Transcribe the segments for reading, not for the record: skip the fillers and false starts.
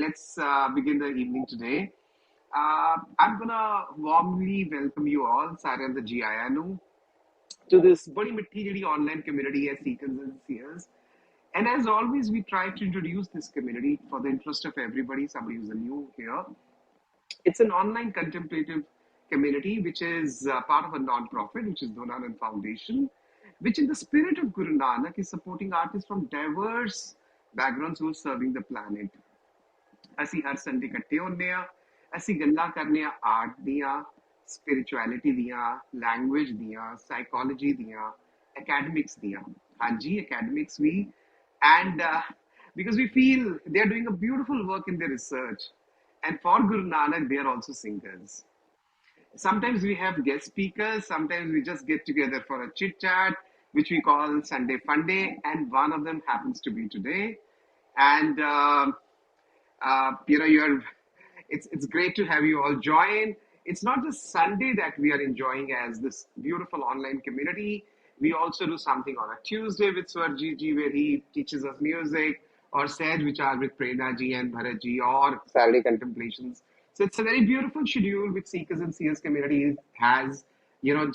Let's begin the evening today. I'm gonna warmly welcome you all, Sarah and the GINU, to this bड़ी मिट्टी ਜਿਹੜੀ online community as Seekers and Seers. And as always, we try to introduce this community for the interest of everybody, somebody who's new here. It's an online contemplative community which is part of a non-profit, which is Dhunanand Foundation, which in the spirit of Guru Nanak is supporting artists from diverse backgrounds who are serving the planet. ਅਸੀਂ ਹਰ Sunday ਇਕੱਠੇ ਹੁੰਦੇ ਆ ਅਸੀਂ ਗੱਲਾਂ ਕਰਨੇ ਆ art ਦੀਆਂ spirituality ਦੀਆਂ ਲੈਂਗੁਏਜ ਦੀਆਂ ਸਾਈਕੋਲੋਜੀ ਦੀਆਂ academics ਦੀਆਂ ਹਾਂਜੀ academics we and because we feel they are doing a beautiful work in their research and for Guru Nanak they are also singers. Sometimes we have guest speakers, sometimes we just get together for a chit chat, which we call Sunday Funday, and one of them happens to be today. And you're it's great to have you all join. It's not just Sunday that we are enjoying as this beautiful online community. We also do something on a Tuesday with Swarji where he teaches us music, or Saj Vichar with Prerna ji and Bharat ji, or Saturday contemplations. So it's a very beautiful schedule which Seekers and Seers community has,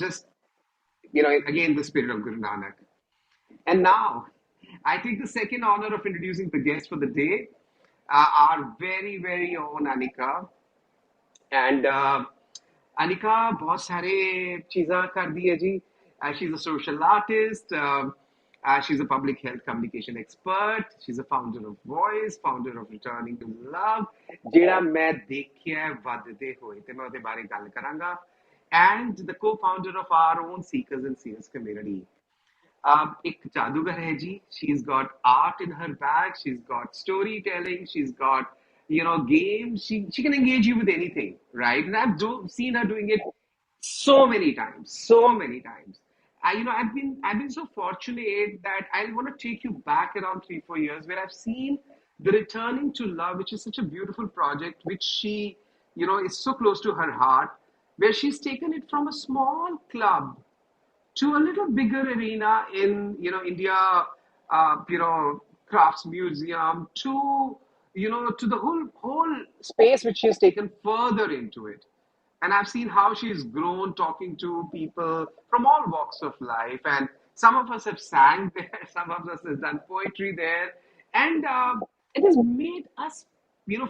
just, again, the spirit of Guru Nanak. And now, I take the second honor of introducing the guest for the day, our very, very own Anika. And Anika बहुत सारे चीज़ा कर दी है जी. She's a social artist. She's a public health communication expert. She's a founder of VOYCE, founder of Returning to Love. ਜਿਹੜਾ ਮੈਂ ਦੇਖਿਆ ਵੱਧਦੇ ਹੋਏ ਤੇ ਮੈਂ ਉਹਦੇ ਬਾਰੇ ਗੱਲ ਕਰਾਂਗਾ. And the co-founder of our own Seekers and Seers community. एक जादूगर है जी. She's got art in her bag. She's got storytelling. She's got games. She can engage you with anything, right? And seen her doing it so many times, so many times. I've been so fortunate that I want to take you back around 3-4 years where I've seen the Returning to Love, which is such a beautiful project, which she is so close to her heart, where she's taken it from a small club to a little bigger arena in India, crafts museum, to to the whole space which she has taken further into it. And I've seen how she's grown talking to people from all walks of life, and some of us have sang there, some of us have done poetry there, and it has made us feel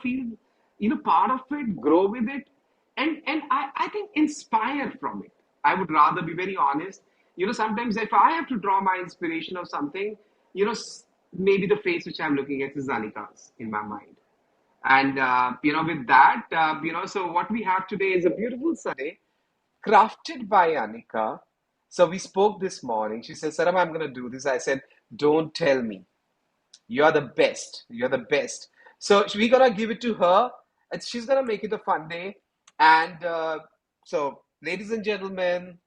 part of it, grow with it, and I think inspire from it. I would rather be very honest. Sometimes if I have to draw my inspiration of something, maybe the face which I'm looking at is Anika's in my mind. And with that, so what we have today is a beautiful Sunday crafted by Anika. So we spoke this morning. She said, Saram, I'm going to do this. I said, don't tell me. You're the best. You're the best. So we're going to give it to her, and she's going to make it a fun day. And so, ladies and gentlemen,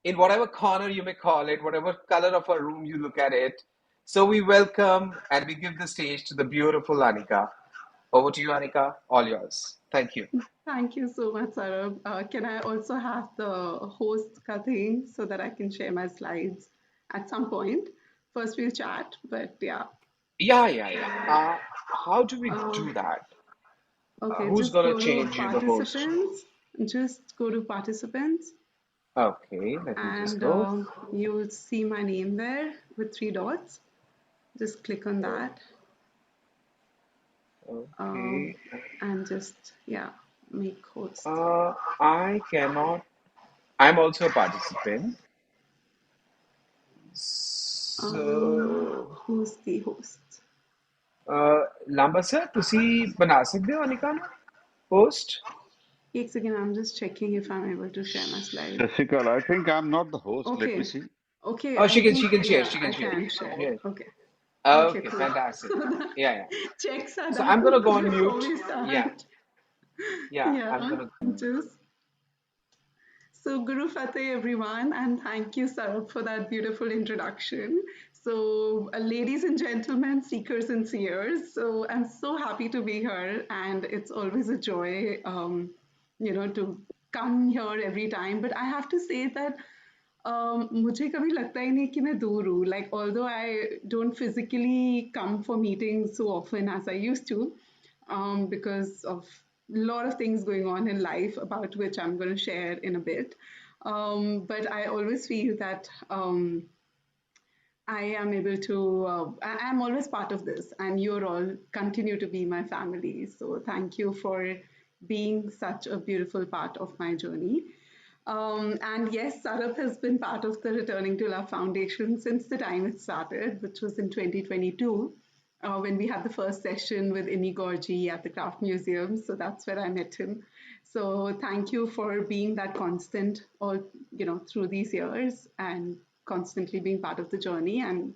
in whatever corner you may call it, whatever color of a room you look at it, so we welcome and we give the stage to the beautiful Anika. Over to you, Anika. All yours. Thank you. Thank you so much, Saurabh. Can I also have the host ka thing so that I can share my slides at some point? First, we'll chat, but yeah. Yeah. How do we do that? Okay, Who's just gonna go to change you the host? participants. Just go to participants, Okay, let me just and go. you'll see my name there with 3 dots. Just click on that, Okay. and just make host. I cannot. I'm also a participant. So, Who's the host? Lamba sir, ਤੁਸੀਂ ਬਣਾ ਸਕਦੇ ਹੋ ਅਨਿਕਾ ਨੂੰ host? एक second, I'm just checking if I'm able to share my slide. Jessica, I think I'm not the host. Okay. Let me see. Okay. Oh, she I can think, share. yeah, She can I share. can share. Yeah. Okay. Okay, cool. fantastic. Yeah. Checks are So done I'm gonna go on before mute. we start. Yeah. I'm gonna. Just so Guru Fateh, everyone, and thank you, Sarab, for that beautiful introduction. So, ladies and gentlemen, seekers and seers, so I'm so happy to be here, and it's always a joy, to come here every time. But I have to say that मुझे कभी लगता ही नहीं कि मैं दूर हूँ. Like, although I don't physically come for meetings so often as I used to, because of a lot of things going on in life about which I'm going to share in a bit. But I always feel that I am able to, I'm always part of this, and you're all continue to be my family. So thank you for being such a beautiful part of my journey. And yes, Saurabh has been part of the Returning to Love Foundation since the time it started, which was in 2022, when we had the first session with Inni Gorji at the Craft Museum. So that's where I met him. So thank you for being that constant all, through these years and constantly being part of the journey, and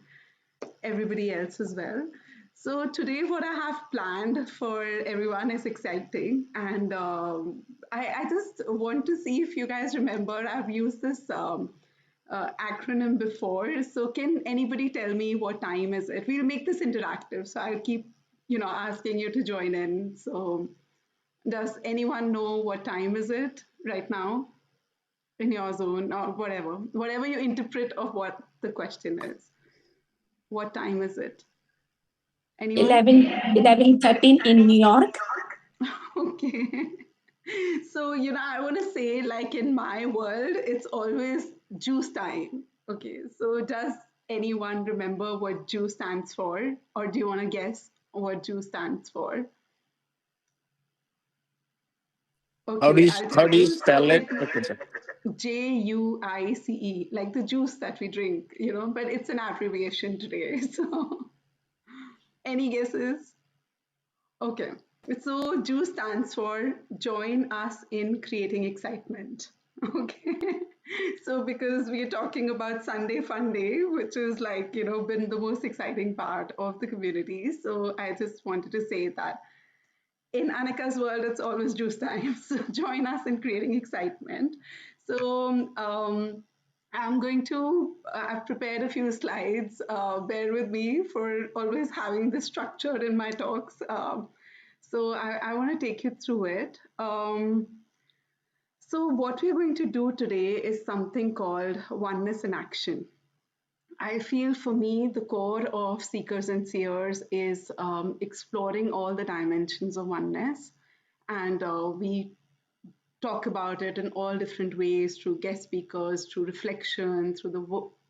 everybody else as well. So today, what I have planned for everyone is exciting, and I just want to see if you guys remember. I've used this acronym before. So can anybody tell me what time is it? We'll make this interactive, so I'll keep asking you to join in. So does anyone know what time is it right now in your zone, or whatever you interpret of what the question is? What time is it? Anyone? 11:13 in New York. Okay. So, I want to say, like in my world, it's always juice time. Okay. So, does anyone remember what juice stands for? Or do you want to guess what juice stands for? Okay, I'll How do tell you you. So, spell it? Okay, sir. JUICE, like the juice that we drink, but it's an abbreviation today. So, any guesses? Okay. So JUICE stands for Join Us in Creating Excitement. Okay. So because we are talking about Sunday Funday, which is like, been the most exciting part of the community. So I just wanted to say that in Anika's world, it's always juice time. So join us in creating excitement. So I'm going to, I've prepared a few slides. Bear with me for always having this structure in my talks. So I want to take you through it. So what we're going to do today is something called oneness in action. I feel for me, the core of Seekers and Seers is exploring all the dimensions of oneness. And we talk about it in all different ways through guest speakers, through reflection, through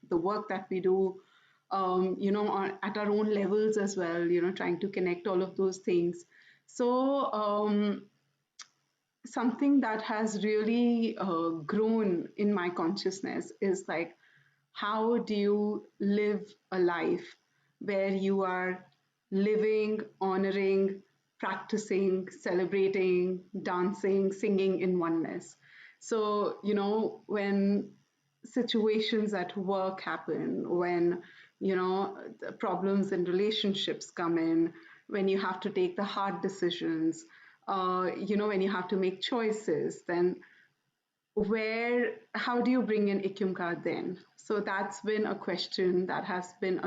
the work that we do, at our own levels as well, trying to connect all of those things. So, something that has really grown in my consciousness is like, how do you live a life where you are living, honoring, practicing, celebrating, dancing, singing in oneness? So, when situations at work happen, when, the problems in relationships come in, when you have to take the hard decisions, when you have to make choices, then how do you bring in Ikumkar then? So that's been a question that has been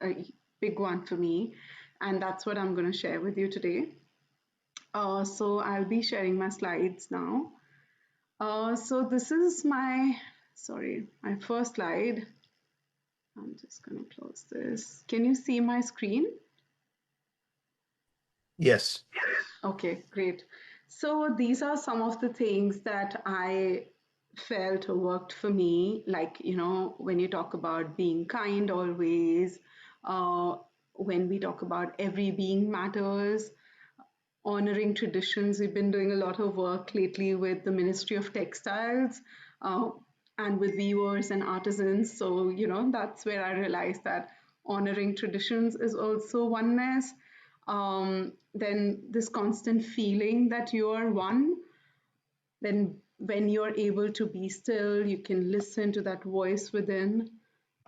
a big one for me, and that's what I'm going to share with you today. So I'll be sharing my slides now. So this is my first slide. I'm just going to close this. Can you see my screen? Yes. Okay, great. So these are some of the things that I felt worked for me. Like, when you talk about being kind always, when we talk about every being matters, honoring traditions. We've been doing a lot of work lately with the Ministry of Textiles and with weavers and artisans. So, that's where I realized that honoring traditions is also oneness. Then this constant feeling that you are one, then when you're able to be still, you can listen to that voice within.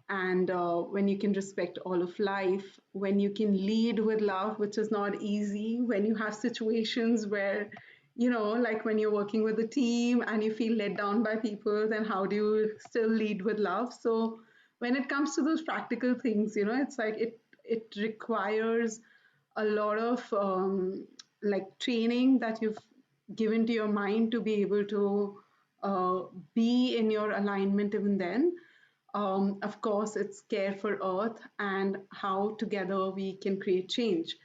And when you can respect all of life, when you can lead with love, which is not easy, when you have situations where, like when you're working with a team and you feel let down by people, then how do you still lead with love? So when it comes to those practical things, it's like it requires a lot of like training that you've given to your mind to be able to be in your alignment even then. Of course, it's care for Earth and how together we can create change.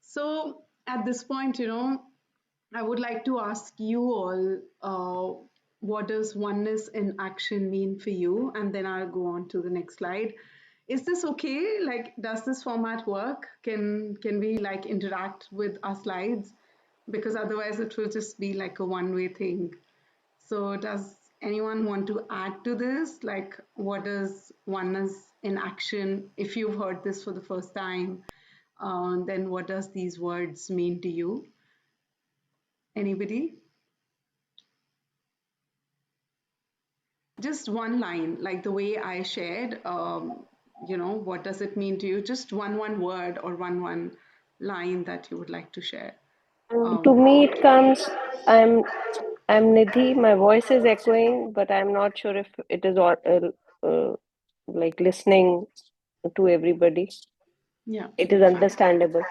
So, at this point, I would like to ask you all, what does oneness in action mean for you? And then I'll go on to the next slide. Is this okay? Like, does this format work? Can we like interact with our slides? Because otherwise it will just be like a one-way thing. So does anyone want to add to this? Like, what does oneness in action, if you've heard this for the first time, then what does these words mean to you? Anybody? Just one line, like the way I shared, what does it mean to you? Just one word or one line that you would like to share. To me, it comes. I'm Nidhi. My voice is echoing, but I'm not sure if it is all like listening to everybody. Yeah, It is understandable.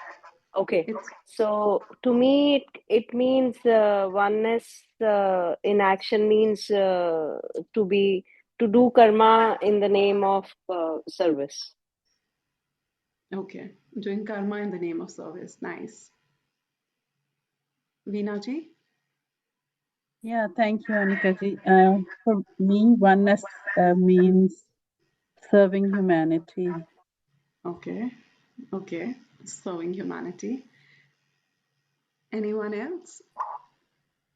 Okay. So to me, it means oneness in action means to do karma in the name of service. Okay, doing karma in the name of service. Nice. Veena ji? Yeah, thank you, Anika ji. For me, oneness means serving humanity. Okay, serving humanity. Anyone else?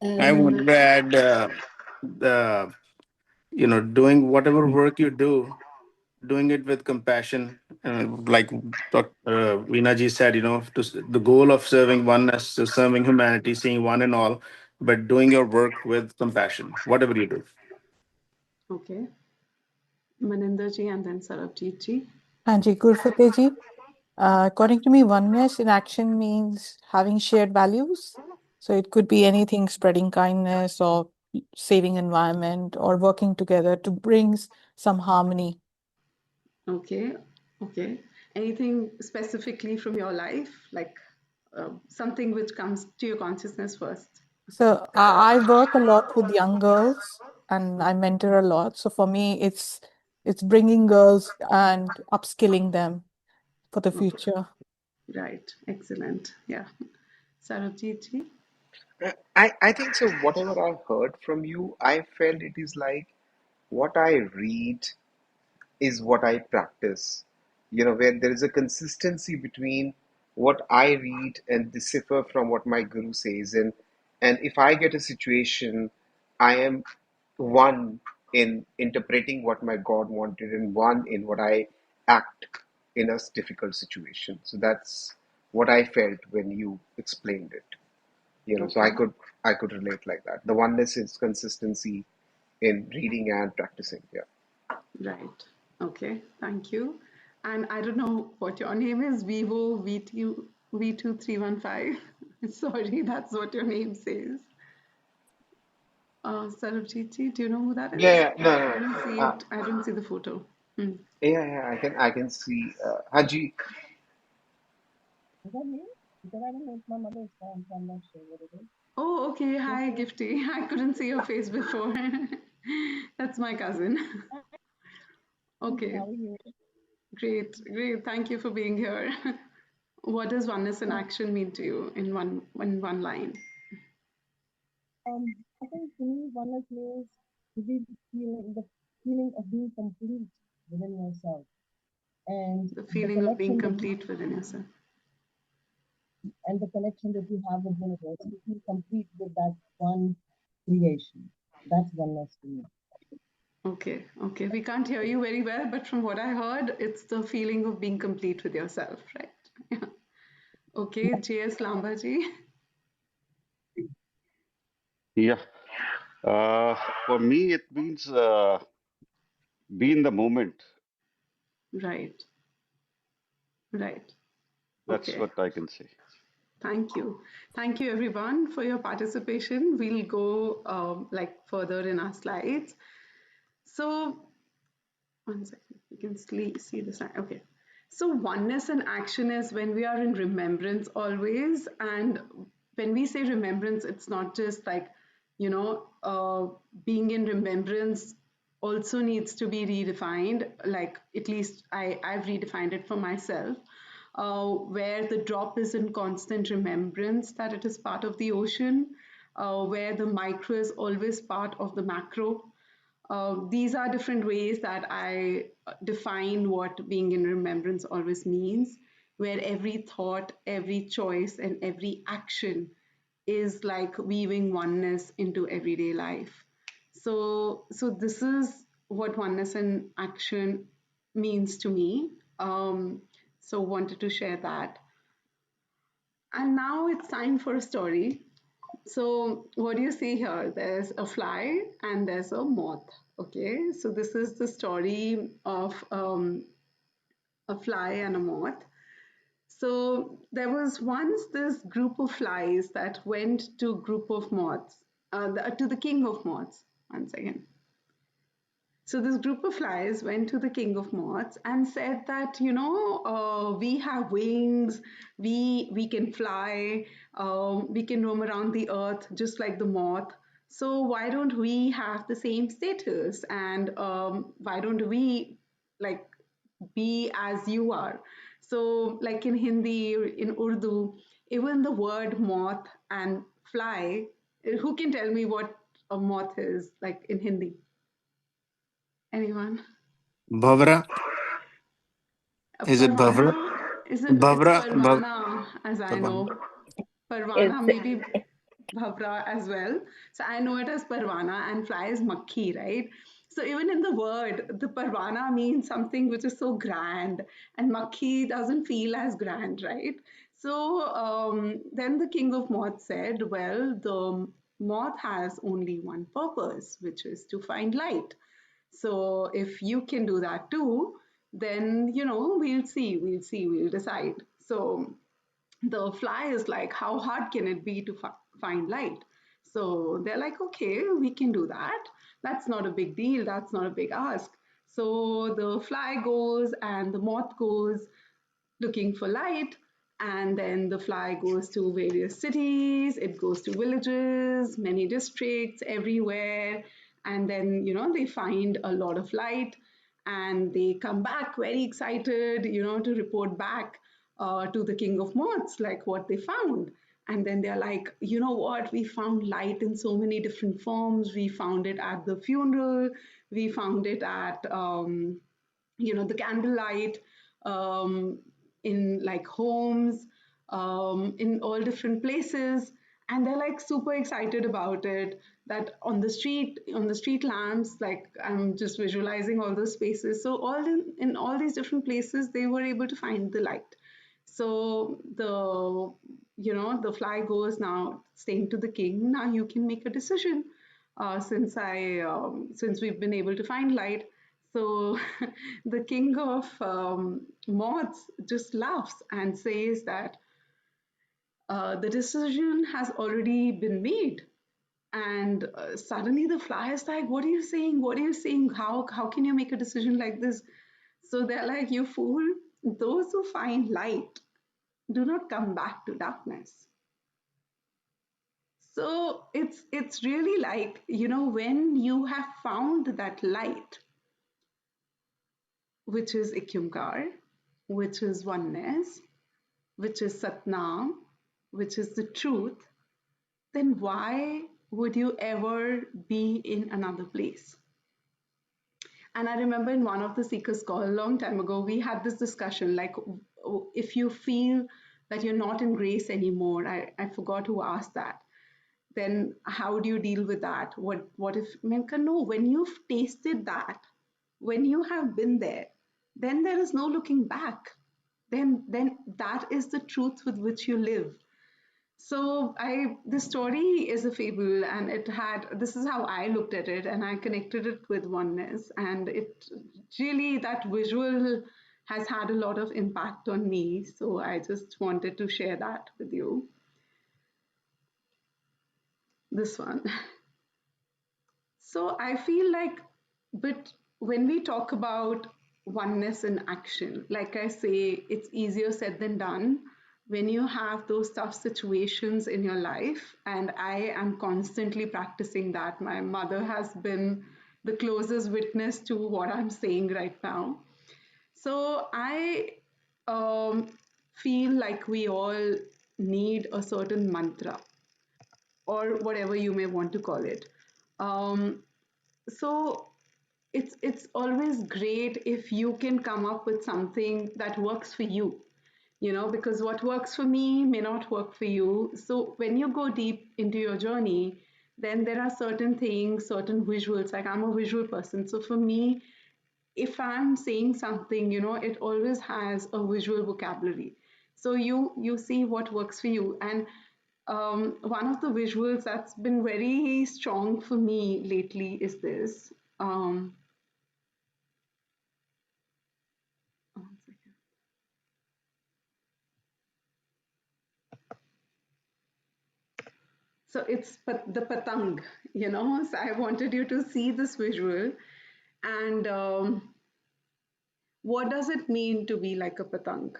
I would add, doing whatever work you do, doing it with compassion. Like Veena ji said, the goal of serving oneness is serving humanity, seeing one and all, but doing your work with compassion, whatever you do. Okay. Maninder ji and then Sarabjit ji. Anji Gurfateji, according to me, oneness in action means having shared values. So it could be anything spreading kindness or saving environment or working together to bring some harmony. Okay. Anything specifically from your life, like something which comes to your consciousness first? So I work a lot with young girls and I mentor a lot. So for me, it's bringing girls and upskilling them for the future. Right. Excellent. Yeah. Sarabjit ji? I think so. Whatever I heard from you, I felt it is like what I read is what I practice. Where there is a consistency between what I read and decipher from what my guru says. And if I get a situation, I am one in interpreting what my God wanted and one in what I act in a difficult situation. So that's what I felt when you explained it. So I could relate like that. The oneness is consistency in reading and practicing. Yeah. Right. Okay. Thank you. And I don't know what your name is. Vivo V2315. Sorry, that's what your name says. Sarabjit ji, do you know who that is? Yeah, no, I don't see it. I don't see the photo. yeah, I can see Haji. Oh, okay. Hi, Gifty. I couldn't see your face before. That's my cousin. Okay. Great. Thank you for being here. What does oneness in action mean to you in one line? I think to me, oneness means the feeling of being complete within yourself, and the feeling of being complete within yourself, and the connection that you have with universe. You feel complete with that one creation. That's oneness to me. Okay. We can't hear you very well, but from what I heard, it's the feeling of being complete with yourself, right? Yeah. Okay, J.S. Lambaji. Yeah. For me, it means be in the moment. Right. That's Okay. what I can say. Thank you everyone for your participation. We'll go further in our slides. So 1 second, you can see the sign. Okay. So oneness and action is when we are in remembrance always. And when we say remembrance, it's not just like, being in remembrance also needs to be redefined. Like, at least I've redefined it for myself. where the drop is in constant remembrance that it is part of the ocean, where the micro is always part of the macro. These are different ways that I define what being in remembrance always means, where every thought, every choice, and every action is like weaving oneness into everyday life. So this is what oneness in action means to me. So wanted to share that. And now it's time for a story. So what do you see here? There's a fly and there's a moth. Okay, so this is the story of a fly and a moth. So there was once this group of flies that went to a group of moths, to the king of moths. One second. So this group of flies went to the king of moths and said that, we have wings, we can fly, we can roam around the earth just like the moth. So why don't we have the same status, and why don't we like be as you are? So like in Hindi, in Urdu, even the word moth and fly, who can tell me what a moth is like in Hindi? Anyone? Bhavra. Is it Bhavra? Parvana? It's Bhavra. Parvana, as I Parvan. know. Parvana, It's maybe Bhavra as well. So I know it as Parvana, and fly is Makhi, right? So even in the word, the Parvana means something which is so grand, and Makhi doesn't feel as grand, right? So then the king of moth said, well, the moth has only one purpose, which is to find light. So if you can do that too, then we'll decide. So the fly is like, how hard can it be to find light? So they're like, okay, we can do that. That's not a big deal. That's not a big ask. So the fly goes and the moth goes looking for light. And then the fly goes to various cities, it goes to villages, many districts, everywhere. And then, they find a lot of light and they come back very excited, to report back to the king of moths, like what they found. And then they're like, you know what? We found light in so many different forms. We found it at the funeral. We found it at, the candlelight, um, in like homes, in all different places. And they're like super excited about it, that on the street lamps, like I'm just visualizing all those spaces. So all in all these different places, they were able to find the light. So the fly goes, now saying to the king, now you can make a decision, since we've been able to find light. So the king of moths just laughs and says that the decision has already been made. And suddenly the fly is like, what are you saying? What are you saying? How can you make a decision like this? So they're like, you fool, those who find light do not come back to darkness. So it's really like, when you have found that light, which is Ikyumkar, which is oneness, which is Satnam, which is the truth, then why would you ever be in another place? And I remember in one of the Seekers call a long time ago, we had this discussion like, if you feel that you're not in grace anymore, I forgot who asked that, then how do you deal with that? What if, Menka, no, when you've tasted that, when you have been there, then there is no looking back. Then that is the truth with which you live. So this story is a fable, and this is how I looked at it, and I connected it with oneness, and it really, that visual has had a lot of impact on me. So I just wanted to share that with you. This one. So I feel like, but when we talk about oneness in action, like I say, it's easier said than done when you have those tough situations in your life. And I am constantly practicing that. My mother has been the closest witness to what I'm saying right now. So I feel like we all need a certain mantra or whatever you may want to call it. Um, so it's always great if you can come up with something that works for you, because what works for me may not work for you. So when you go deep into your journey, then there are certain things, certain visuals. Like, I'm a visual person, so for me, if I'm saying something, it always has a visual vocabulary. So you see what works for you. And one of the visuals that's been very strong for me lately is this. One second. So it's the patang, So I wanted you to see this visual, and what does it mean to be like a patang?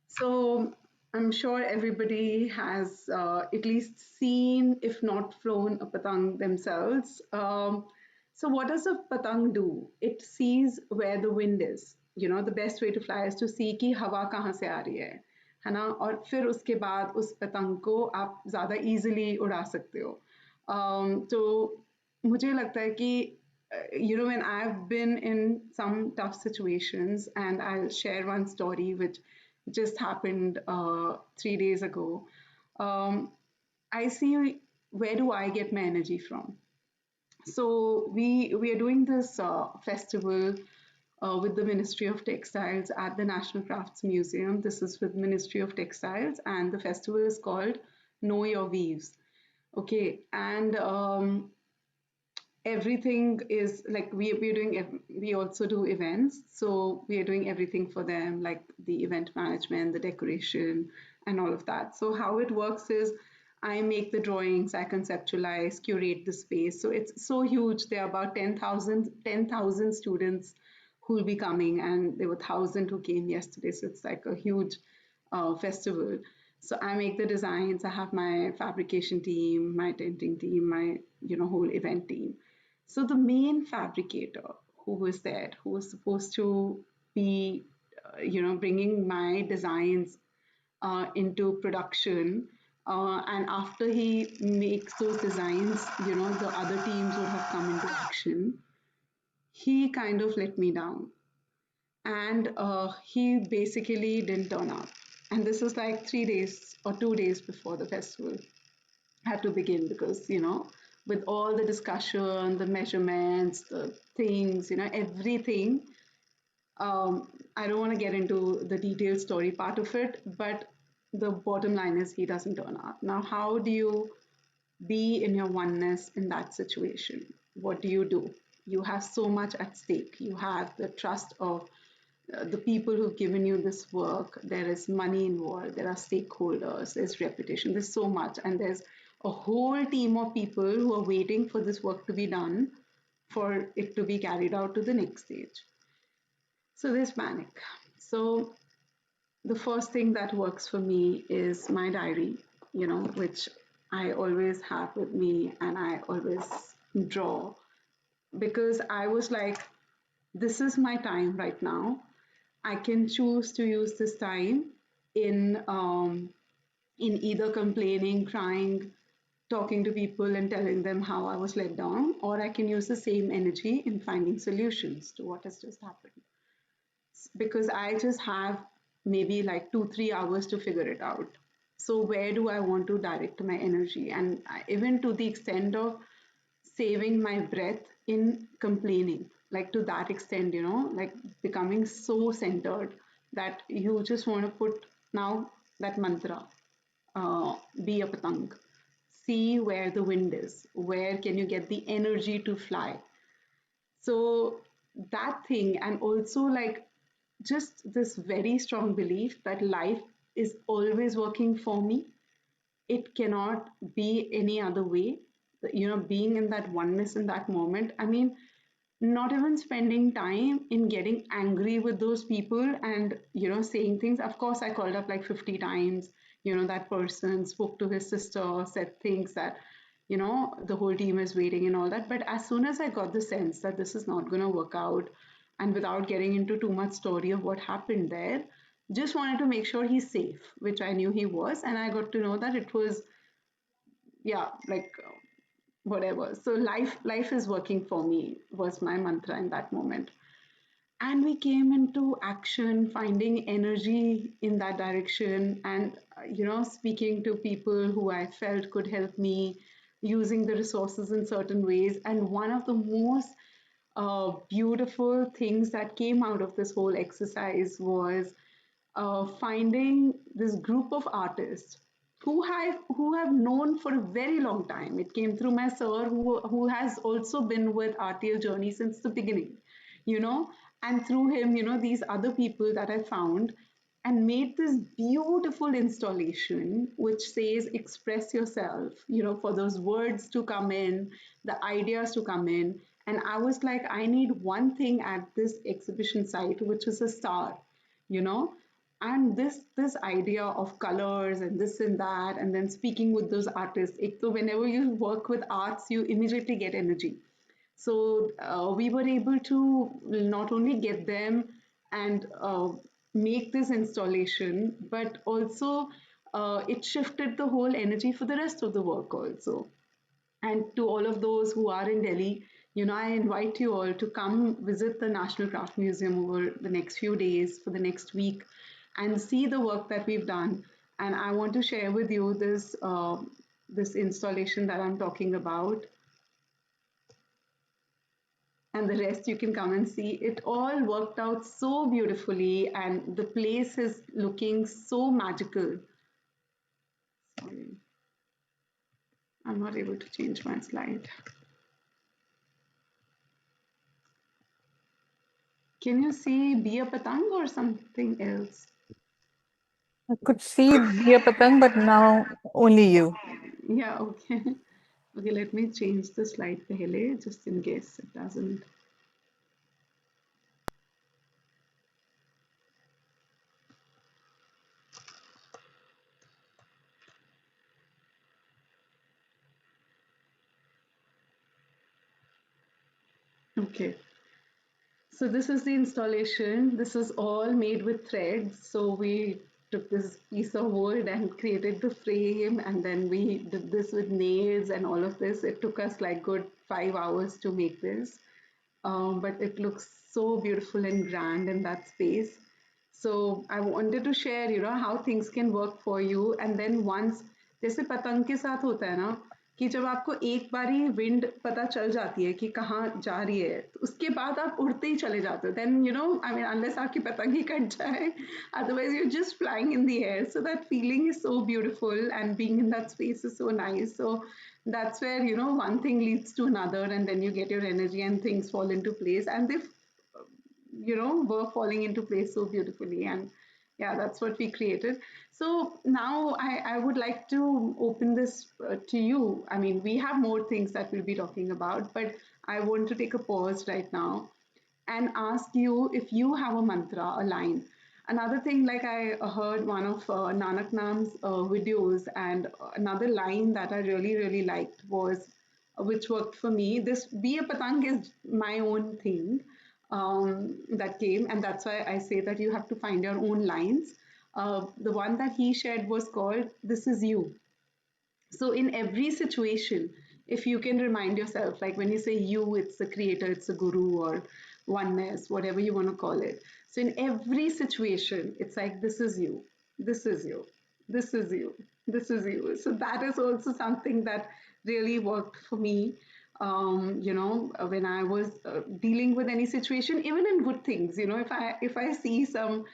So I'm sure everybody has at least seen, if not flown, a patang themselves. So what does a patang do? It sees where the wind is. The best way to fly is to see कि हवा कहाँ से आ रही है ना? और फिर उसके बाद उस पतंग को आप ज़्यादा easily उड़ा सकते हो. तो मुझे लगता है कि when I've been in some tough situations, and I'll share one story which just happened 3 days ago. I see, where do I get my energy from? So we are doing this festival with the Ministry of Textiles at the National Crafts Museum. This is with Ministry of Textiles, and the festival is called Know Your Weaves. Okay, and everything is like, we also do events, so we are doing everything for them, like the event management, the decoration, and all of that. So how it works is, I make the drawings, I conceptualize, curate the space. So it's so huge. There are about 10,000 students who will be coming, and there were 1,000 who came yesterday, so it's like a huge festival. So I make the designs, I have my fabrication team, my tenting team, my whole event team. So the main fabricator who was there, who was supposed to be, bringing my designs into production, and after he makes those designs, the other teams would have come into action. He kind of let me down, and he basically didn't turn up. And this was like 3 days or 2 days before the festival had to begin, because with all the discussion, the measurements, the things, everything. I don't want to get into the detailed story part of it, but the bottom line is, he doesn't turn up. Now, how do you be in your oneness in that situation? What do? You have so much at stake. You have the trust of the people who've given you this work. There is money involved, there are stakeholders, there's reputation, there's so much, and there's a whole team of people who are waiting for this work to be done, for it to be carried out to the next stage. So there's panic. So the first thing that works for me is my diary, which I always have with me, and I always draw, because I was like, this is my time right now. I can choose to use this time in either complaining, crying, talking to people and telling them how I was let down, or I can use the same energy in finding solutions to what has just happened. Because I just have maybe like 2-3 hours to figure it out. So where do I want to direct my energy? And even to the extent of saving my breath in complaining, like to that extent, like becoming so centered that you just want to put now that mantra, be a patang, see where the wind is, where can you get the energy to fly. So that thing, and also like just this very strong belief that life is always working for me. It cannot be any other way. Being in that oneness in that moment. I mean, not even spending time in getting angry with those people and, saying things. Of course, I called up like 50 times. That person spoke to his sister, said things that, the whole team is waiting and all that. But as soon as I got the sense that this is not going to work out, and without getting into too much story of what happened there, Just wanted to make sure he's safe, which I knew he was. And I got to know that it was, yeah, like whatever. So life is working for me was my mantra in that moment. And we came into action, finding energy in that direction, and speaking to people who I felt could help me, using the resources in certain ways. And one of the most beautiful things that came out of this whole exercise was finding this group of artists who have known for a very long time. It came through my sir, who has also been with RTL Journey since the beginning, you know, and through him, these other people that I found and made this beautiful installation which says express yourself, for those words to come in, the ideas to come in. And I was like, I need one thing at this exhibition site, which is a star, you know and this idea of colors and this and that, and then speaking with those artists. So whenever you work with arts, you immediately get energy. So we were able to not only get them and make this installation, but also it shifted the whole energy for the rest of the work also. And to all of those who are in Delhi, I invite you all to come visit the National Craft Museum over the next few days, for the next week, and see the work that we've done. And I want to share with you this installation that I'm talking about, and the rest you can come and see. It all worked out so beautifully, and the place is looking so magical. Sorry, I'm not able to change my slide. Can you see Be a Patang or something else? I could see Diya Patang, but now only you. Yeah, okay. Okay, let me change the slide pehle, just in case it doesn't. Okay. So this is the installation. This is all made with threads. So we took this piece of wood and created the frame, and then we did this with nails and all of this. It took us like good 5 hours to make this. But it looks so beautiful and grand in that space. So I wanted to share, how things can work for you. And then once, जैसे पतंग के साथ होता है ना, कि जब आपको एक बारी विंड पता चल जाती है कि कहाँ जा रही है, तो उसके बाद आप उड़ते ही चले जाते हो. Then, I mean, unless आपकी पतंग ही कट जाए, otherwise you're just flying in the air. So that feeling is so beautiful, and being in that space is so nice. So that's where, one thing leads to another, and then you get your energy and things fall into place. And they were falling into place so beautifully. And yeah, that's what we created. So now I would like to open this to you. I mean, we have more things that we'll be talking about, but I want to take a pause right now and ask you if you have a mantra, a line. Another thing, like I heard one of Nanak Nam's videos, and another line that I really, really liked was, which worked for me. This Be a Patang is my own thing that came, and that's why I say that you have to find your own lines. The one that he shared was called This Is You. So, in every situation, if you can remind yourself, like when you say you, it's the creator, it's the guru, or oneness, whatever you want to call it. So, in every situation, it's like, this is you, this is you, this is you, this is you. So, that is also something that really worked for me. When I was dealing with any situation, even in good things, if I see some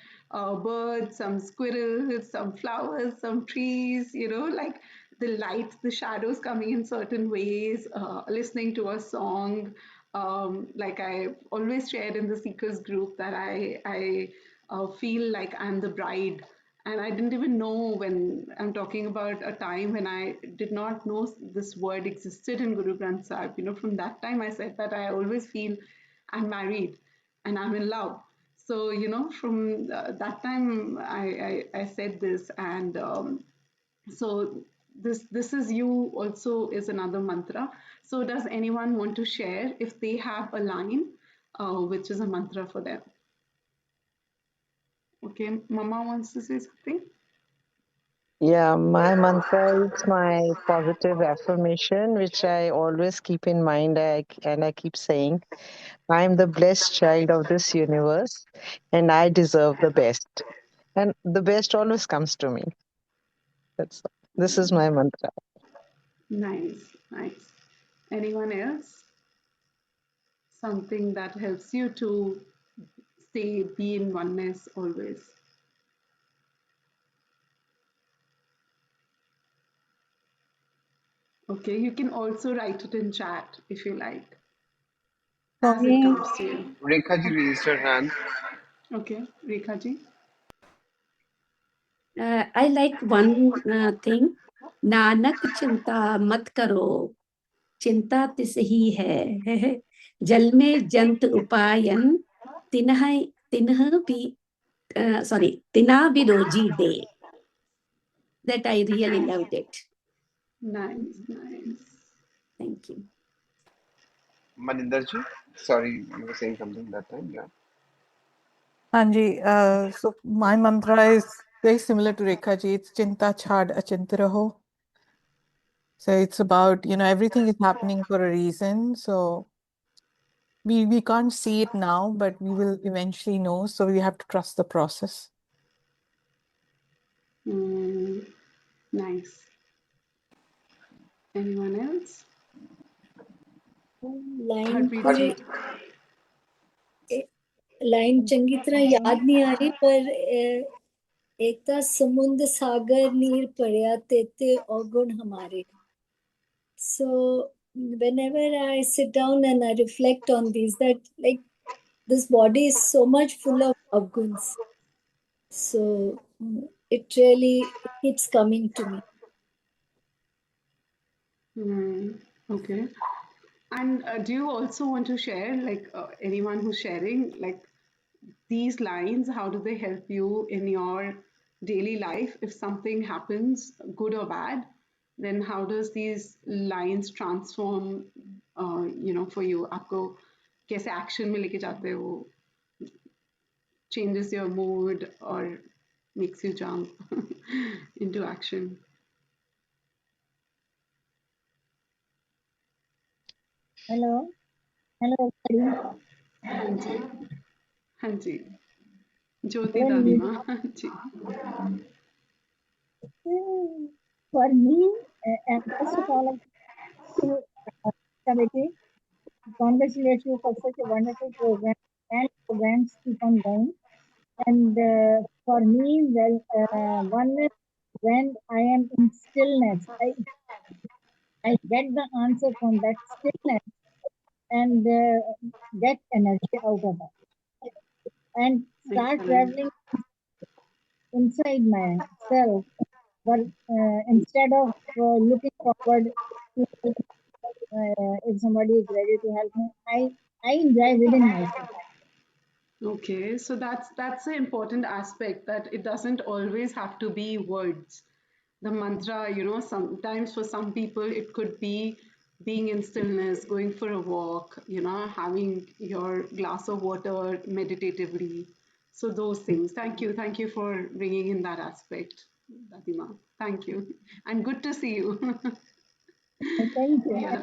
birds, some squirrels, some flowers, some trees, like the light, the shadows coming in certain ways, listening to a song. Like I always shared in the Seekers group that I feel like I'm the bride. And I didn't even know, when I'm talking about a time when I did not know this word existed in Guru Granth Sahib. From that time I said that I always feel I'm married and I'm in love. So, from that time I said this. And so this is you also is another mantra. So does anyone want to share if they have a line which is a mantra for them? Okay, Mama wants to say something. Yeah, my mantra is my positive affirmation, which I always keep in mind. And I keep saying, I am the blessed child of this universe and I deserve the best. And the best always comes to me. That's all. This is my mantra. Nice, nice. Anyone else? Something that helps you to be in oneness always. Okay, you can also write it in chat if you like, For as it me, comes to you. Rekha ji raised her hand. Okay, Rekha ji. I like one thing. Nanak चिंता मत करो, चिंता तिस ही है। जल में जंत उपायन, तिन्ह तिन्ह भी तिना भी रोजी दे. That I really loved it. Nice, nice. Thank you. Maninder ji, sorry, you were saying something that time, yeah. Anji, so my mantra is very similar to Rekha ji. It's Chinta Chhad Achinta Raho. So it's about, everything is happening for a reason. So we can't see it now, but we will eventually know. So we have to trust the process. Nice. Anyone else? Line Harpreet पूरी ji. Line चंगी तरह याद नहीं आ रही, पर एक था समुद्र सागर नीर पड़या तेते अवगुण हमारे. So whenever I sit down and I reflect on these, that like this body is so much full of avguns. So it really keeps coming to me. Okay. And do you also want to share, like anyone who's sharing, like these lines, how do they help you in your daily life? If something happens, good or bad, then how does these lines transform, for you? आपको कैसे action में लेके जाते हो? Changes your mood or makes you jump into action? Hello. Hello, everybody. हाँ जी, हाँ जी. ज्योति Well, दादी माँ, हाँ जी. for me, and first of all, to committee, congratulate you for such a wonderful program, and programs keep on going. And for me, well, one is when I am in stillness, I get the answer from that stillness and get energy out of that, and start Excellent. traveling inside myself. But instead of looking forward to if somebody is ready to help me, I enjoy within myself. Okay, so that's an important aspect, that it doesn't always have to be words. The mantra, sometimes for some people it could be being in stillness, going for a walk, having your glass of water meditatively. So those things. Thank you for bringing in that aspect, Dadima. Thank you, and good to see you. Thank you. Yeah.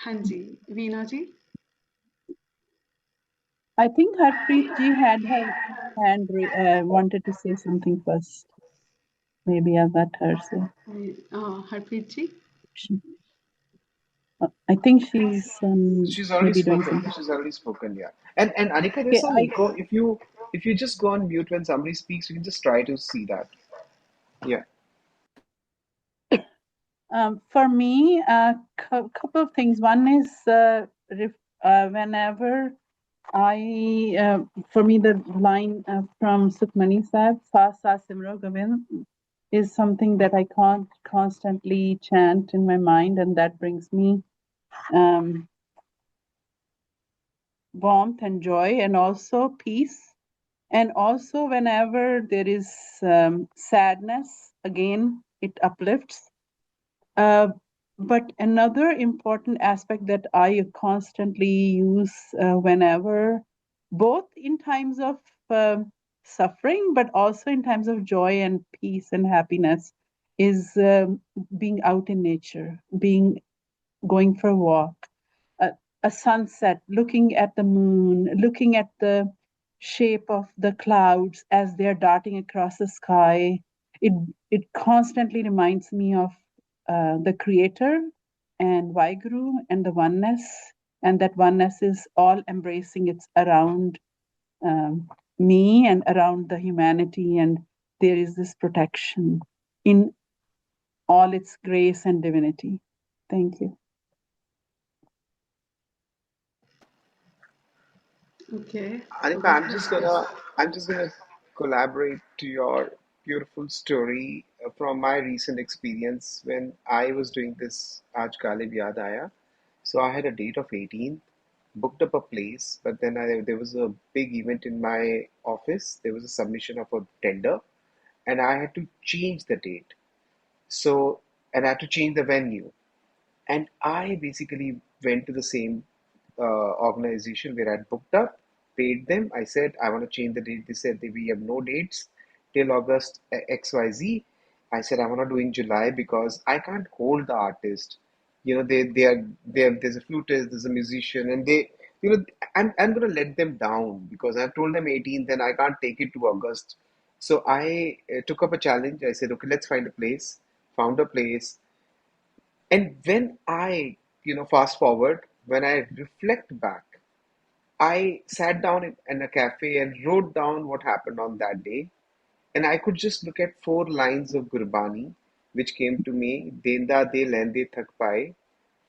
Hanji, Veena ji. I think Harpreet ji had her hand wanted to say something first. Maybe I'll let her say. Harpreet ji. I think she's She's already maybe doing spoken. something. She's already spoken, yeah. And Anika, there's Okay, some echo. If you just go on mute when somebody speaks, you can just try to see that. Yeah. For me, a couple of things. One is whenever for me, the line from Sukhmani Sahib, Sa Sa Simro Govind, is something that I can't constantly chant in my mind, and that brings me warmth and joy, and also peace. And also, whenever there is sadness, again, it uplifts. But another important aspect that I constantly use whenever, both in times of suffering, but also in times of joy and peace and happiness, is being out in nature, going for a walk, a, a sunset, looking at the moon, looking at the shape of the clouds as they're darting across the sky. It constantly reminds me of the Creator and Vaheguru and the oneness, and that oneness is all embracing. It's around me and around the humanity, and there is this protection in all its grace and divinity. Thank you. Okay. Anika, I'm just gonna collaborate to your beautiful story from my recent experience when I was doing this Aaj Galib Yaad Aaya. So I had a date of 18, booked up a place, but then there was a big event in my office. There was a submission of a tender, and I had to change the date. So, and I had to change the venue. And I basically went to the same organization where I'd booked up, paid them. I said, I want to change the date. They said, we have no dates till August XYZ. I said, I want to do in July because I can't hold the artist. You know, there's a flutist, there's a musician, and I'm going to let them down because I've told them 18th and I can't take it to August. So I took up a challenge. I said, okay, let's find a place. Found a place, and when I, fast forward, when I reflect back, I sat down in a cafe and wrote down what happened on that day. And I could just look at 4 lines of Gurbani, which came to me, Denda de lende thak pae,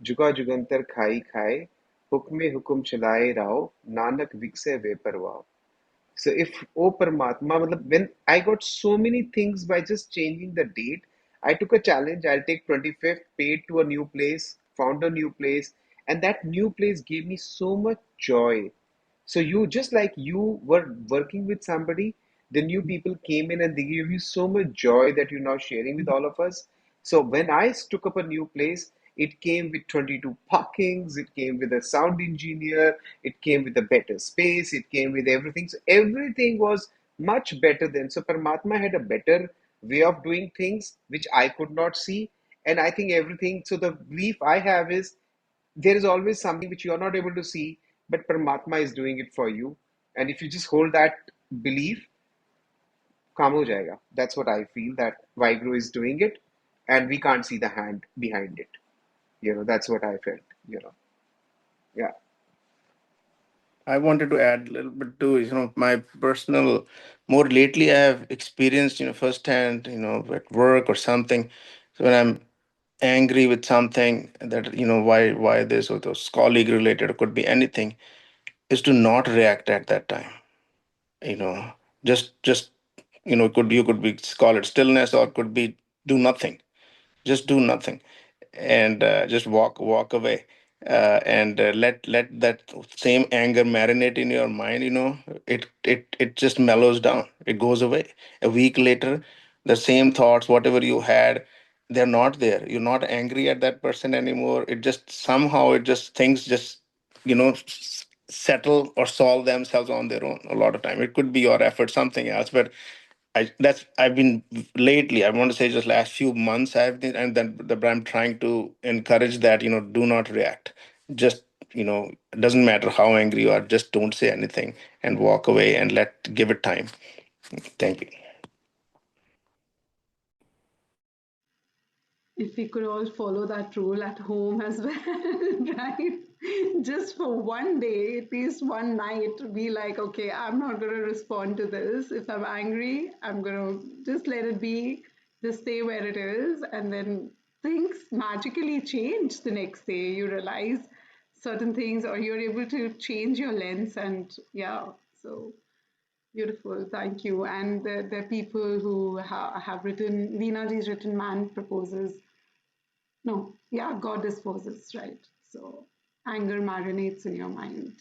Juga jugantar khai khai, Hukme hukum chalaye rao, Nanak vikse ve parwao. So if oh Paramatma, when I got so many things by just changing the date, I took a challenge. I'll take 25th, paid to a new place, found a new place, and that new place gave me so much joy. So you just like you were working with somebody, the new people came in and they gave you so much joy that you're now sharing with all of us. So when I took up a new place, it came with 22 parkings, it came with a sound engineer, it came with a better space, it came with everything. So everything was much better then. So Paramatma had a better way of doing things which I could not see. And I think everything, so the belief I have is there is always something which you are not able to see, but Paramatma is doing it for you. And if you just hold that belief, काम हो जाएगा. That's what I feel, that Vaheguru is doing it, and we can't see the hand behind it. That's what I felt. Yeah. I wanted to add a little bit to, my personal, more lately I have experienced, firsthand, at work or something. So when I'm angry with something that, why this or those colleague related, or could be anything, is to not react at that time. You know, just, you could be call it stillness, or could be do nothing. Just do nothing, and just walk away, and let that same anger marinate in your mind. It just mellows down, it goes away. A week later, the same thoughts, whatever you had, they're not there. You're not angry at that person anymore. It just somehow, it just things just settle or solve themselves on their own. A lot of time it could be your effort, something else, but I've been lately, I want to say just last few months, I've been, and then I'm trying to encourage that, do not react. Just, it doesn't matter how angry you are, just don't say anything and walk away and give it time. Thank you. If we could all follow that rule at home as well, right? Just for one day, at least one night, be like, okay, I'm not going to respond to this. If I'm angry, I'm going to just let it be, just stay where it is. And then things magically change the next day. You realize certain things, or you're able to change your lens. And yeah, so beautiful. Thank you. And there are people who have written, Veenaji's written, man proposes. No, yeah, God disposes, right? So anger marinates in your mind.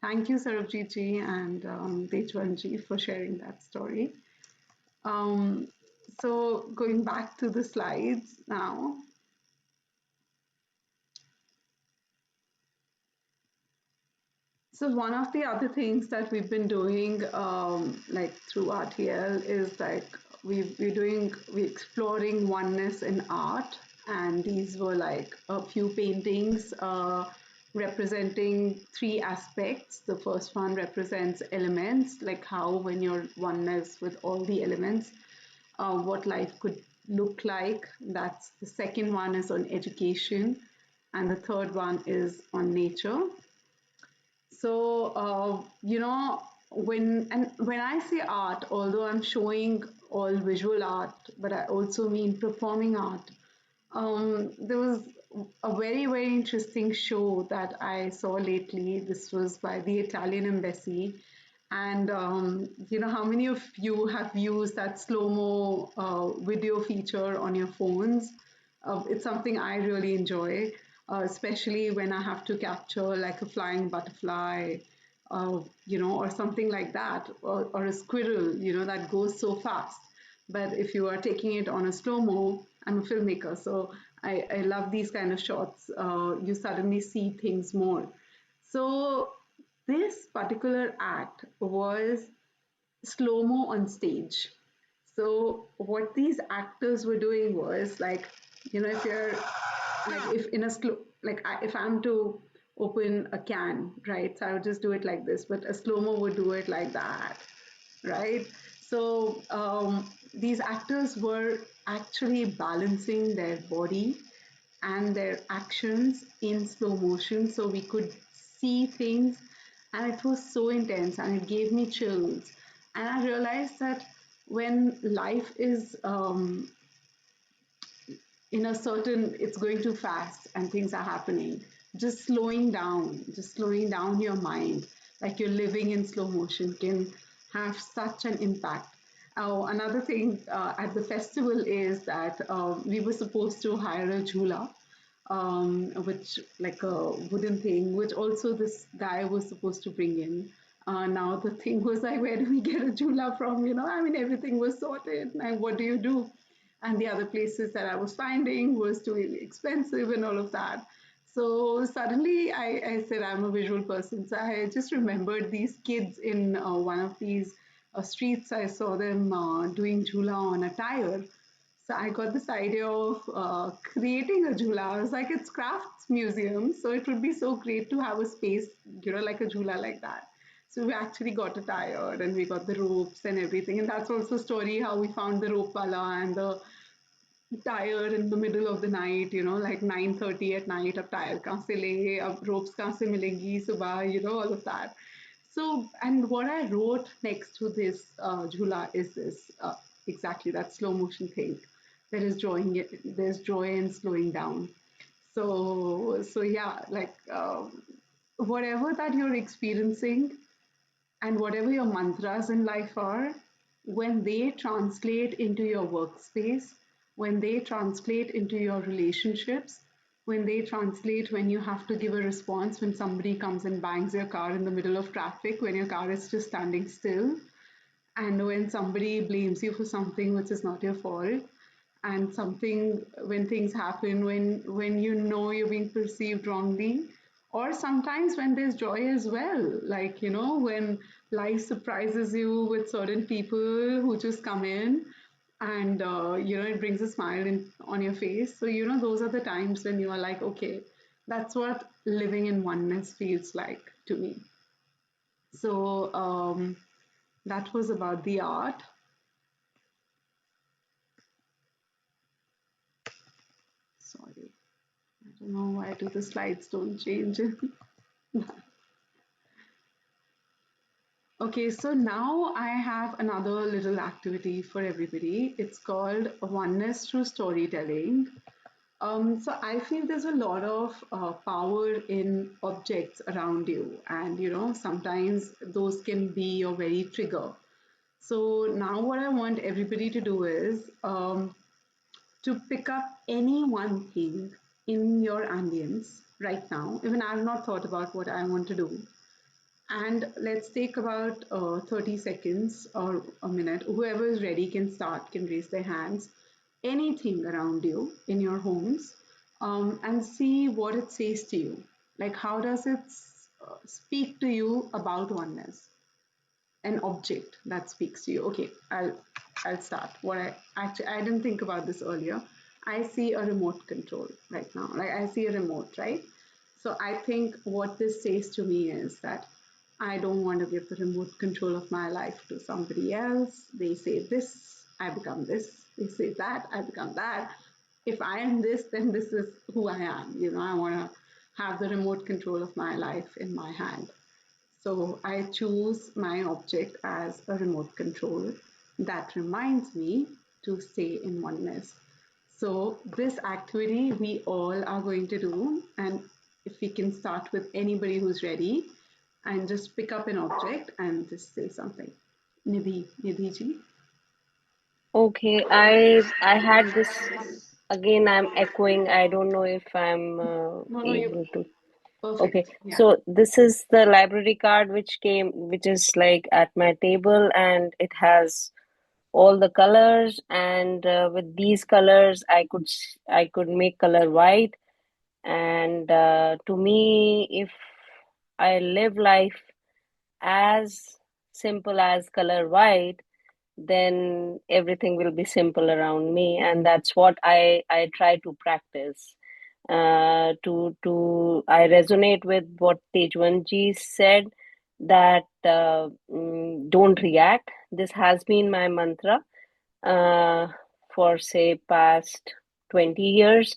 Thank you, Sarabjit ji and Dejwan ji, for sharing that story. So going back to the slides now. So one of the other things that we've been doing, like through RTL, is like we're exploring oneness in art, and these were like a few paintings representing three aspects. The first one represents elements, like how when you're oneness with all the elements, what life could look like. That's the second one is on education, and the third one is on nature. So, when I say art, although I'm showing all visual art, but I also mean performing art. There was a very, very interesting show that I saw lately. This was by the Italian Embassy. And how many of you have used that slow-mo video feature on your phones? It's something I really enjoy, especially when I have to capture like a flying butterfly, or something like that, or a squirrel, that goes so fast. But if you are taking it on a slow-mo, I'm a filmmaker, so I love these kind of shots. You suddenly see things more. So this particular act was slow-mo on stage. So what these actors were doing was like, if you're like if in a slow like if I'm to open a can, right? So I would just do it like this, but a slow-mo would do it like that, right? So these actors were actually balancing their body and their actions in slow motion so we could see things, and it was so intense and it gave me chills. And I realized that when life is in a certain, it's going too fast and things are happening, just slowing down your mind, like you're living in slow motion, can have such an impact. Another thing at the festival is that we were supposed to hire a jhula, which like a wooden thing, which also this guy was supposed to bring in. Now the thing was like, where do we get a jhula from? I mean, everything was sorted. Now what do you do? And the other places that I was finding was too expensive and all of that. So suddenly I said, I'm a visual person. So I just remembered these kids in one of these streets. I saw them doing jhula on a tire. So I got this idea of creating a jhula. I was like, it's crafts museum, so it would be so great to have a space, like a jhula like that. So we actually got a tire and we got the ropes and everything. And that's also a story how we found the rope wala and the tire in the middle of the night, like 9:30 at night, ab tire kahan se le, ab ropes kahan se milengi subah, all of that. So, and what I wrote next to this jhula is this exactly that slow motion thing. There's joy in slowing down. So yeah, like whatever that you're experiencing, and whatever your mantras in life are, when they translate into your workspace, when they translate into your relationships, when they translate when you have to give a response when somebody comes and bangs your car in the middle of traffic, when your car is just standing still, and when somebody blames you for something which is not your fault, and something when things happen when you're being perceived wrongly, or sometimes when there's joy as well, like when life surprises you with certain people who just come in, and it brings a smile on your face. So those are the times when you are like, okay, that's what living in oneness feels like to me. So that was about the art. Sorry, I don't know why do the slides don't change. Okay, so now I have another little activity for everybody. It's called Oneness Through Storytelling. So I feel there's a lot of power in objects around you, and sometimes those can be your very trigger. So now what I want everybody to do is to pick up any one thing in your ambience right now. Even I've not thought about what I want to do. And let's take about 30 seconds or a minute. Whoever is ready can start, can raise their hands. Anything around you in your homes, and see what it says to you. Like, how does it speak to you about oneness? An object that speaks to you. Okay, I'll start. I didn't think about this earlier. I see a remote control right now. Like I see a remote, right? So I think what this says to me is that I don't want to give the remote control of my life to somebody else. They say this, I become this. They say that, I become that. If I am this, then this is who I am. I want to have the remote control of my life in my hand. So I choose my object as a remote control that reminds me to stay in oneness. So this activity we all are going to do, and if we can start with anybody who's ready and just pick up an object and just say something. Nidhi ji. Okay, I had this again. I'm echoing. I don't know if I'm No, you able to. Okay, perfect. Yeah. so this is the library card which is like at my table, and it has all the colors. And with these colors, I could make color white. And to me, if I live life as simple as color white, then everything will be simple around me, and that's what I try to practice. To I resonate with what Tejwanji said, that don't react. This has been my mantra uh, for say past 20 years,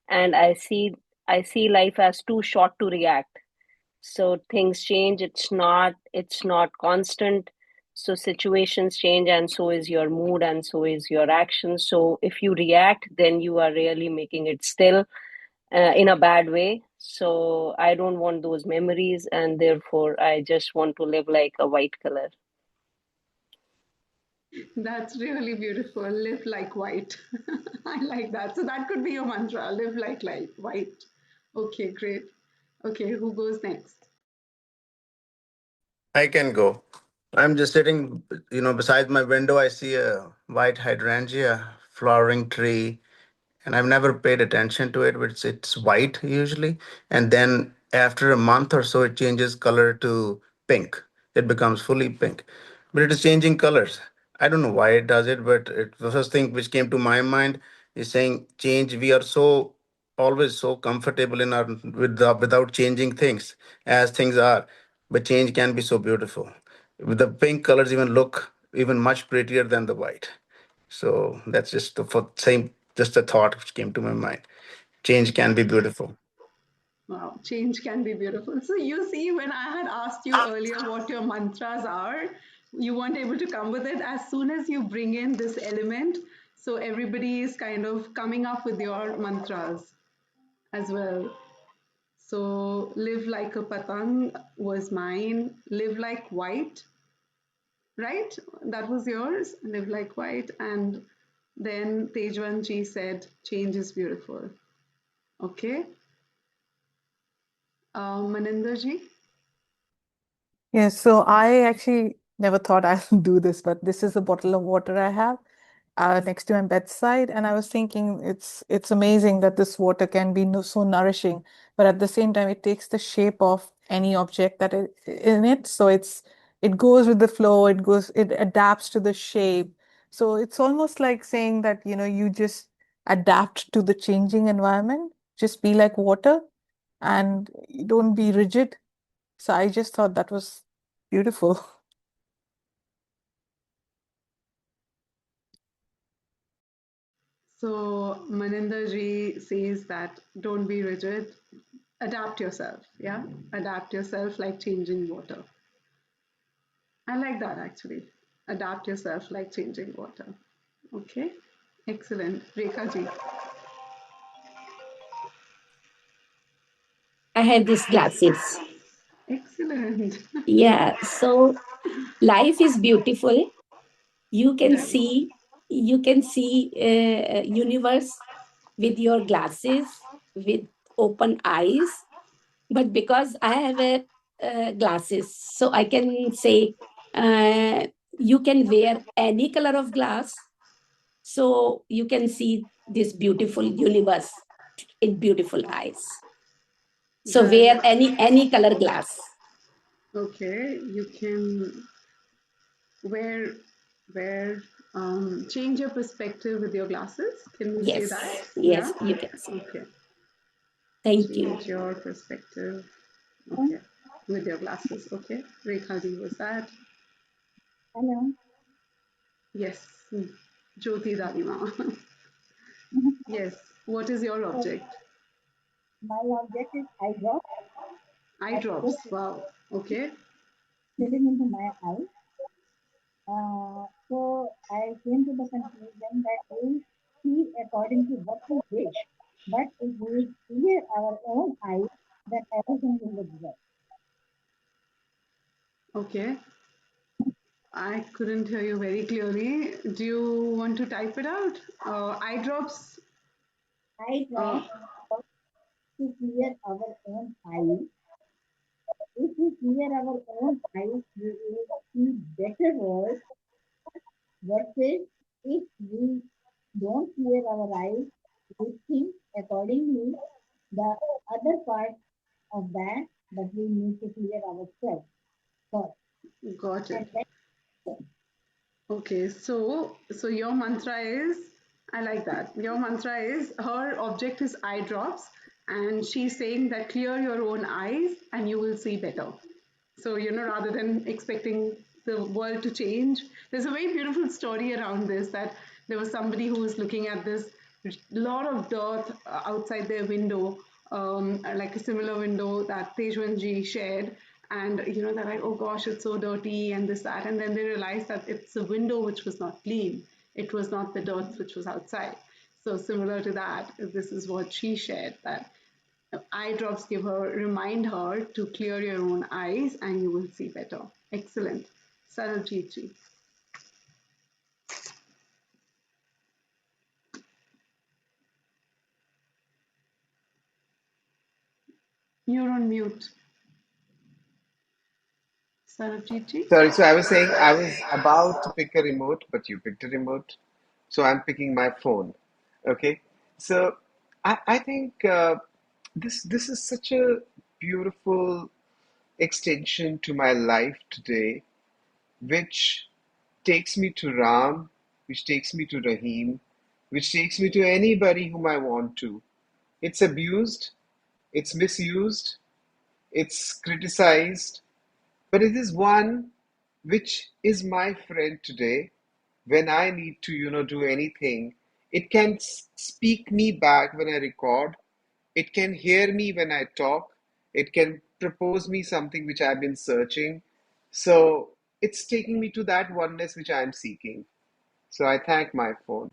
and I see life as too short to react. So things change. It's not constant. So situations change, and so is your mood, and so is your action. So if you react, then you are really making it still in a bad way. So I don't want those memories, and therefore I just want to live like a white color. That's really beautiful. Live like white. I like that. So that could be your mantra. Live like white. Okay, great. Okay, who goes next? I can go. I'm just sitting, beside my window. I see a white hydrangea flowering tree, and I've never paid attention to it. But it's white usually, and then after a month or so, it changes color to pink. It becomes fully pink, but it is changing colors. I don't know why it does it, but the first thing which came to my mind is saying change. We are so always so comfortable in our without changing things as things are, but change can be so beautiful. The pink colors even look even much prettier than the white. So that's just just a thought which came to my mind. Change can be beautiful. Wow, change can be beautiful. So you see, when I had asked you earlier what your mantras are, you weren't able to come with it. As soon as you bring in this element, so everybody is kind of coming up with your mantras as well. So live like a patang was mine. Live like white, right? That was yours. Live like white. And then Tejwanji said, change is beautiful. Okay. Maninderji? Yes, so I actually never thought I'll do this, but this is a bottle of water I have next to my bedside, and I was thinking it's amazing that this water can be so nourishing, but at the same time it takes the shape of any object that is in it. So it goes with the flow, it adapts to the shape. So it's almost like saying that, you just adapt to the changing environment, just be like water and you don't be rigid. So I just thought that was beautiful. So Maninderji says that don't be rigid, adapt yourself. Yeah, adapt yourself like changing water. I like that actually. Adapt yourself like changing water. Okay, excellent. Rekha ji. I have these glasses. Excellent. Yeah, so life is beautiful. You can Yes. see universe with your glasses, with open eyes. But because I have glasses, so I can say you can wear any color of glass, so you can see this beautiful universe in beautiful eyes. So wear any color glass. Okay, you can wear wear change your perspective with your glasses. Can we say that? Yes, Yeah. yes, you can say. Okay. Thank you. Change your perspective. Okay. With your glasses. Okay. Rekha ji was that? Hello. Yes. Jyoti Dalima. Yes. What is your So object? my object is eye drop. Eye I put drops. Wow. Okay. filling into my eye. So I came to the conclusion that we see according to what we wish. But if we clear our own eyes, then everything will look well. Okay. I couldn't hear you very clearly. Do you want to type it out? Eye drops. Eye Uh, drop to clear our own eyes. If we clear our own eyes, we will see better world. Versus if we don't clear our eyes, we think accordingly the other part of that, but we need to clear ourselves first. got And it. then Okay, so your mantra is, I like that. Your mantra is her object is eye drops, and she's saying that clear your own eyes and you will see better. So, rather than expecting the world to change, there's a very beautiful story around this, that there was somebody who was looking at this lot of dirt outside their window, like a similar window that Tejwanji shared. And, they're like, oh gosh, it's so dirty and this, that. And then they realized that it's a window which was not clean. It was not the dirt which was outside. So, similar to that, this is what she shared, that eye drops remind her to clear your own eyes and you will see better. Excellent. Sarojit ji, you're on mute. Sarojit ji? Sorry, so I was saying I was about to pick a remote, but you picked a remote. So I'm picking my phone. Okay. So I think this is such a beautiful extension to my life today, which takes me to Ram, which takes me to Rahim, which takes me to anybody whom I want to. It's abused, it's misused, it's criticized, but it is one which is my friend today. When I need to, do anything, it can speak me back when I record. It can hear me when I talk. It can propose me something which I've been searching. So it's taking me to that oneness which I'm seeking. So I thank my phone.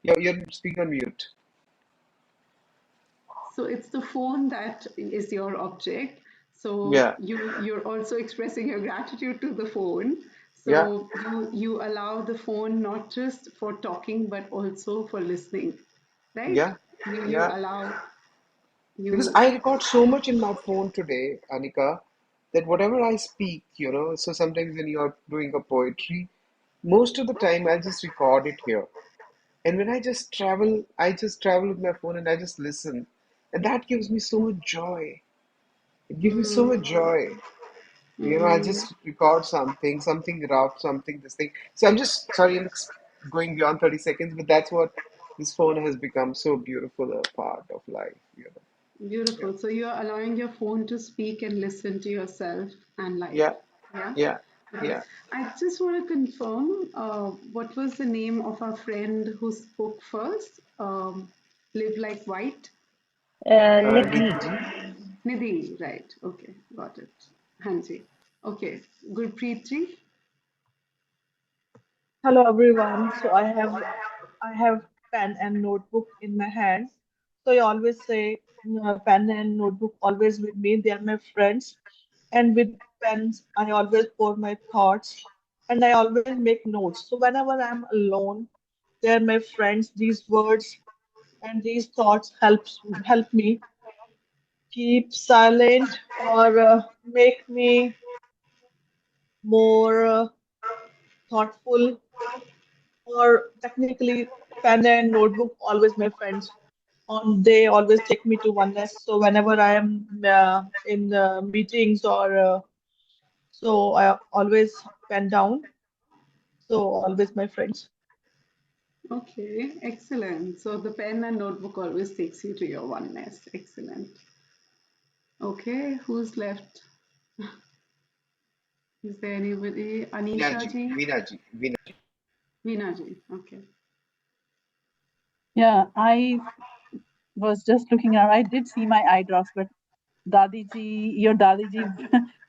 You're speaking on mute. So it's the phone that is your object. So Yeah, you're also expressing your gratitude to the phone. yeah, So you allow the phone not just for talking but also for listening, right? yeah, You yeah. allow Because you. I record so much in my phone today, Anika, that whatever I speak, so sometimes when you're doing a poetry, most of the time I'll just record it here. And when I just travel with my phone and I just listen. And that gives me so much joy. It gives me so Mm, much joy. I mm, just record something rough, something this thing. So I'm just sorry, I'm going beyond 30 seconds, but that's what this phone has become so beautiful a part of life. Yeah. beautiful. So you're allowing your phone to speak and listen to yourself and life. Yeah. Yeah. Yeah. Okay. Yeah. I just want to confirm what was the name of our friend who spoke first? Live Like White? Nidhi. Nidhi. Nidhi, right. Okay, got it. Hanji. Okay, Gurpreet ji. Hello everyone. So I have pen and notebook in my hand. So I always say pen and notebook always with me. They are my friends. And with pens, I always pour my thoughts and I always make notes. So whenever I'm alone, they are my friends. These words and these thoughts help me keep silent or make me more thoughtful or technically pen and notebook always my friends. they always take me to oneness. So whenever I am in meetings or so I always pen down. So always my friends. Okay, excellent. So the pen and notebook always takes you to your oneness. Excellent. Okay, who's left? Is there anybody? Anisha Vinaji, ji? Vinaji. Veena ji. Okay. Yeah, I was just looking around. I did see my eye drops, but your Dadiji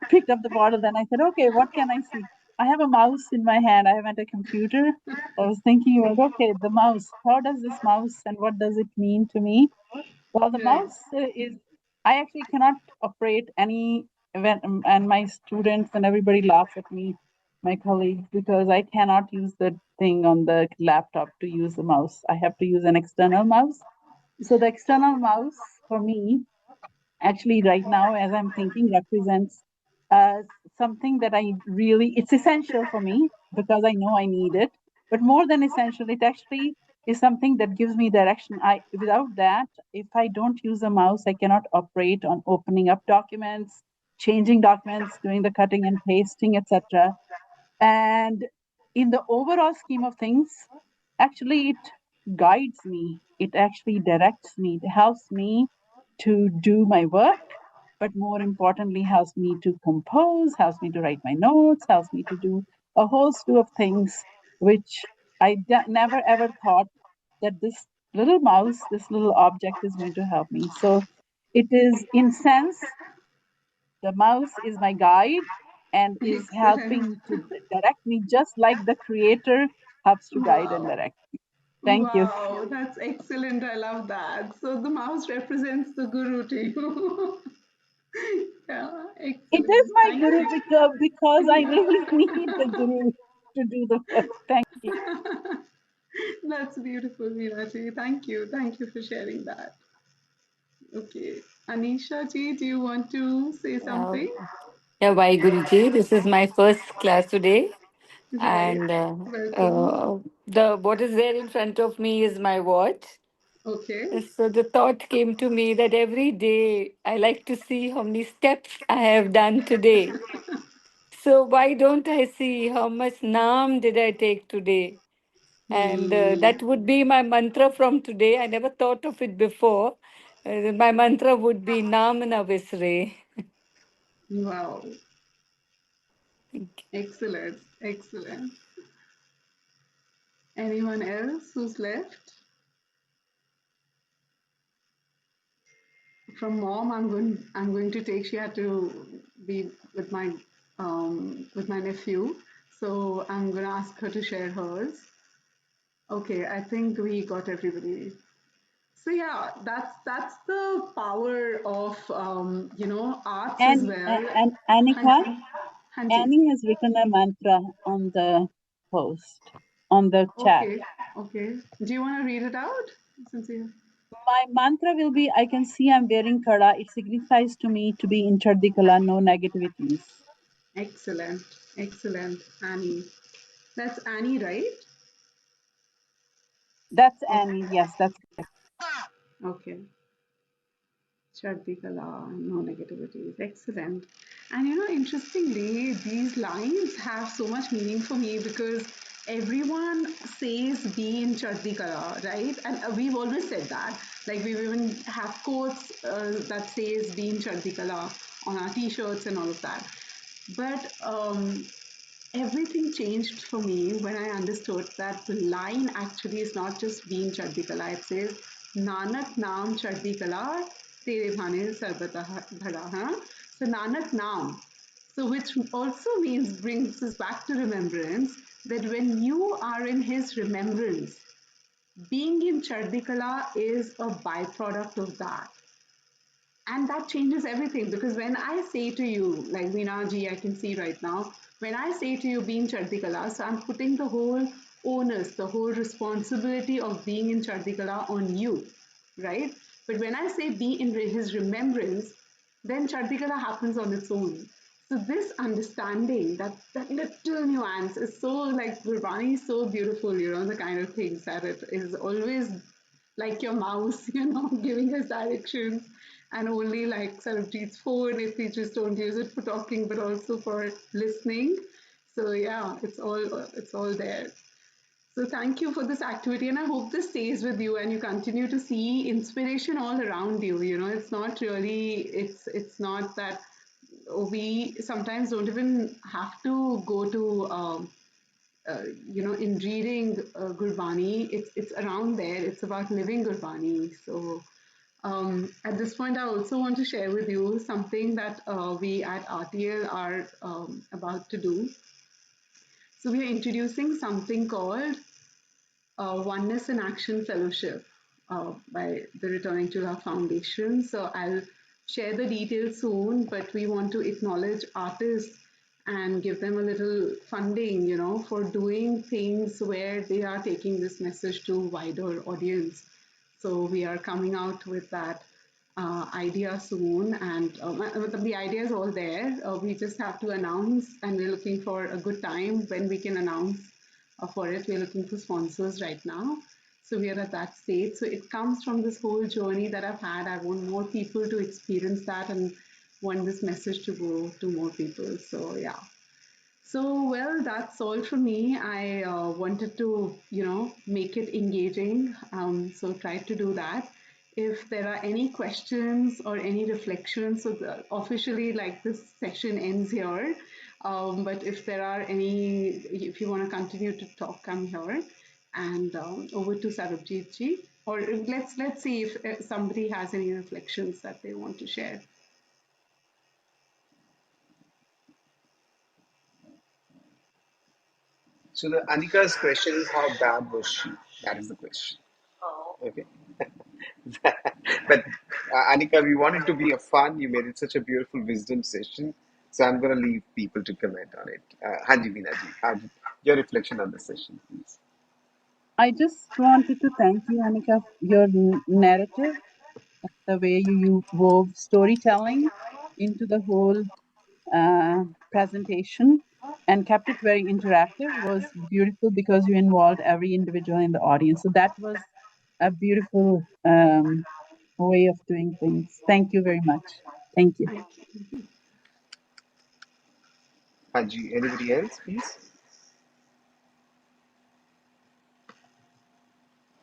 picked up the bottle. Then I said, okay, what can I see? I have a mouse in my hand. I haven't a computer. I was thinking about, okay, the mouse. How does this mouse and what does it mean to me? Well, the Right. mouse is, I actually cannot operate any event, and my students and everybody laugh at me, my colleagues, because I cannot use the thing on the laptop to use the mouse. I have to use an external mouse. So the external mouse for me, actually right now, as I'm thinking, represents uh, something that it's essential for me because I know I need it. But more than essential, it actually is something that gives me direction. Without that, if I don't use a mouse, I cannot operate on opening up documents, changing documents, doing the cutting and pasting, etc. And in the overall scheme of things, actually it guides me. It actually directs me. It helps me to do my work, but more importantly, helps me to compose, helps me to write my notes, helps me to do a whole slew of things, which never ever thought that this little mouse, this little object is going to help me. So it is, in sense, the mouse is my guide and is Excellent. helping to direct me just like the creator helps to guide and Wow. direct. Thank you. Wow, that's excellent. I love that. So the mouse represents the guru to you. Yeah, It is excellent. my Thank guru you. because I Yeah. really need the guru to do the work. Thank you. That's beautiful, Meeraji. Thank you. Thank you for sharing that. Okay. Anisha ji, do you want to say Uh, something? yeah, why Guruji? This is my first class today, Right. and Welcome. the what is there in front of me is my watch. Okay. So the thought came to me that every day I like to see how many steps I have done today. So why don't I see how much naam did I take today? And Hmm. that would be my mantra from today. I never thought of it before. My mantra would be Naam na Visre. Wow. Excellent. Excellent. Anyone else who's left? From mom, I'm going to take. She had to be with my nephew, so I'm going to ask her to share hers. Okay, I think we got everybody. So yeah, that's the power of arts as well. And Anika, Hanji, Hanji. Annie has written a mantra on the post, on the chat. Okay, okay. Do you want to read it out? Since you My mantra will be, I can see I'm wearing kada. It signifies to me to be in Chardikala, no negativities. excellent, excellent, Annie. That's Annie, right? That's Okay. Annie. Yes, that's correct. Okay. Chardhi Kala, no negativities. Excellent. And interestingly, these lines have so much meaning for me because everyone says be in Chardhi Kala, right? And we've always said that. Like we even have quotes that says be in Chardhi Kala on our t-shirts and all of that. But everything changed for me when I understood that the line actually is not just being Chaddi Kala. It says Nanak Naam Chaddi Kala Tere Bhane Sarbata Bhada. Huh? So Nanak Naam. So which also means brings us back to remembrance that when you are in his remembrance, being in Chaddi Kala is a byproduct of that. And that changes everything because when I say to you, like Veena ji, I can see right now, when I say to you being Chardikala, so I'm putting the whole onus, the whole responsibility of being in Chardikala on you, right? But when I say be in his remembrance, then Chardikala happens on its own. So this understanding, that little nuance is so like Gurbani is so beautiful, the kind of things that it is always like your mouse, giving us directions, and only like Sarabjit's phone if we just don't use it for talking, but also for listening. So yeah, it's all there. So thank you for this activity, and I hope this stays with you and you continue to see inspiration all around you. It's not really, it's not that we sometimes don't even have to go to in reading Gurbani, it's around there. It's about living Gurbani. So at this point, I also want to share with you something that we at RTL are about to do. So we are introducing something called Oneness in Action Fellowship by the Returning to Love Foundation. So I'll share the details soon, but we want to acknowledge artists and give them a little funding, for doing things where they are taking this message to wider audience. So we are coming out with that idea soon, and the idea is all there. We just have to announce, and we're looking for a good time when we can announce for it. We're looking for sponsors right now. So we are at that stage. So it comes from this whole journey that I've had. I want more people to experience that and want this message to go to more people. So yeah. So, well, that's all from me. I wanted to, make it engaging. So, tried to do that. If there are any questions or any reflections, so officially, like this session ends here. But if there are any, if you want to continue to talk, I'm here. And over to Sarabjit ji. Or let's see if somebody has any reflections that they want to share. So the Anika's question is, how bad was she? That is the question. Okay. But Anika, we wanted to be a fun. You made it such a beautiful wisdom session. So I'm going to leave people to comment on it. Hanji Veena ji, your reflection on the session, please. I just wanted to thank you, Anika, your narrative, the way you wove storytelling into the whole presentation and kept it very interactive was beautiful because you involved every individual in the audience. So that was a beautiful way of doing things. Thank you very much. Thank you. Hanji, anybody else, please?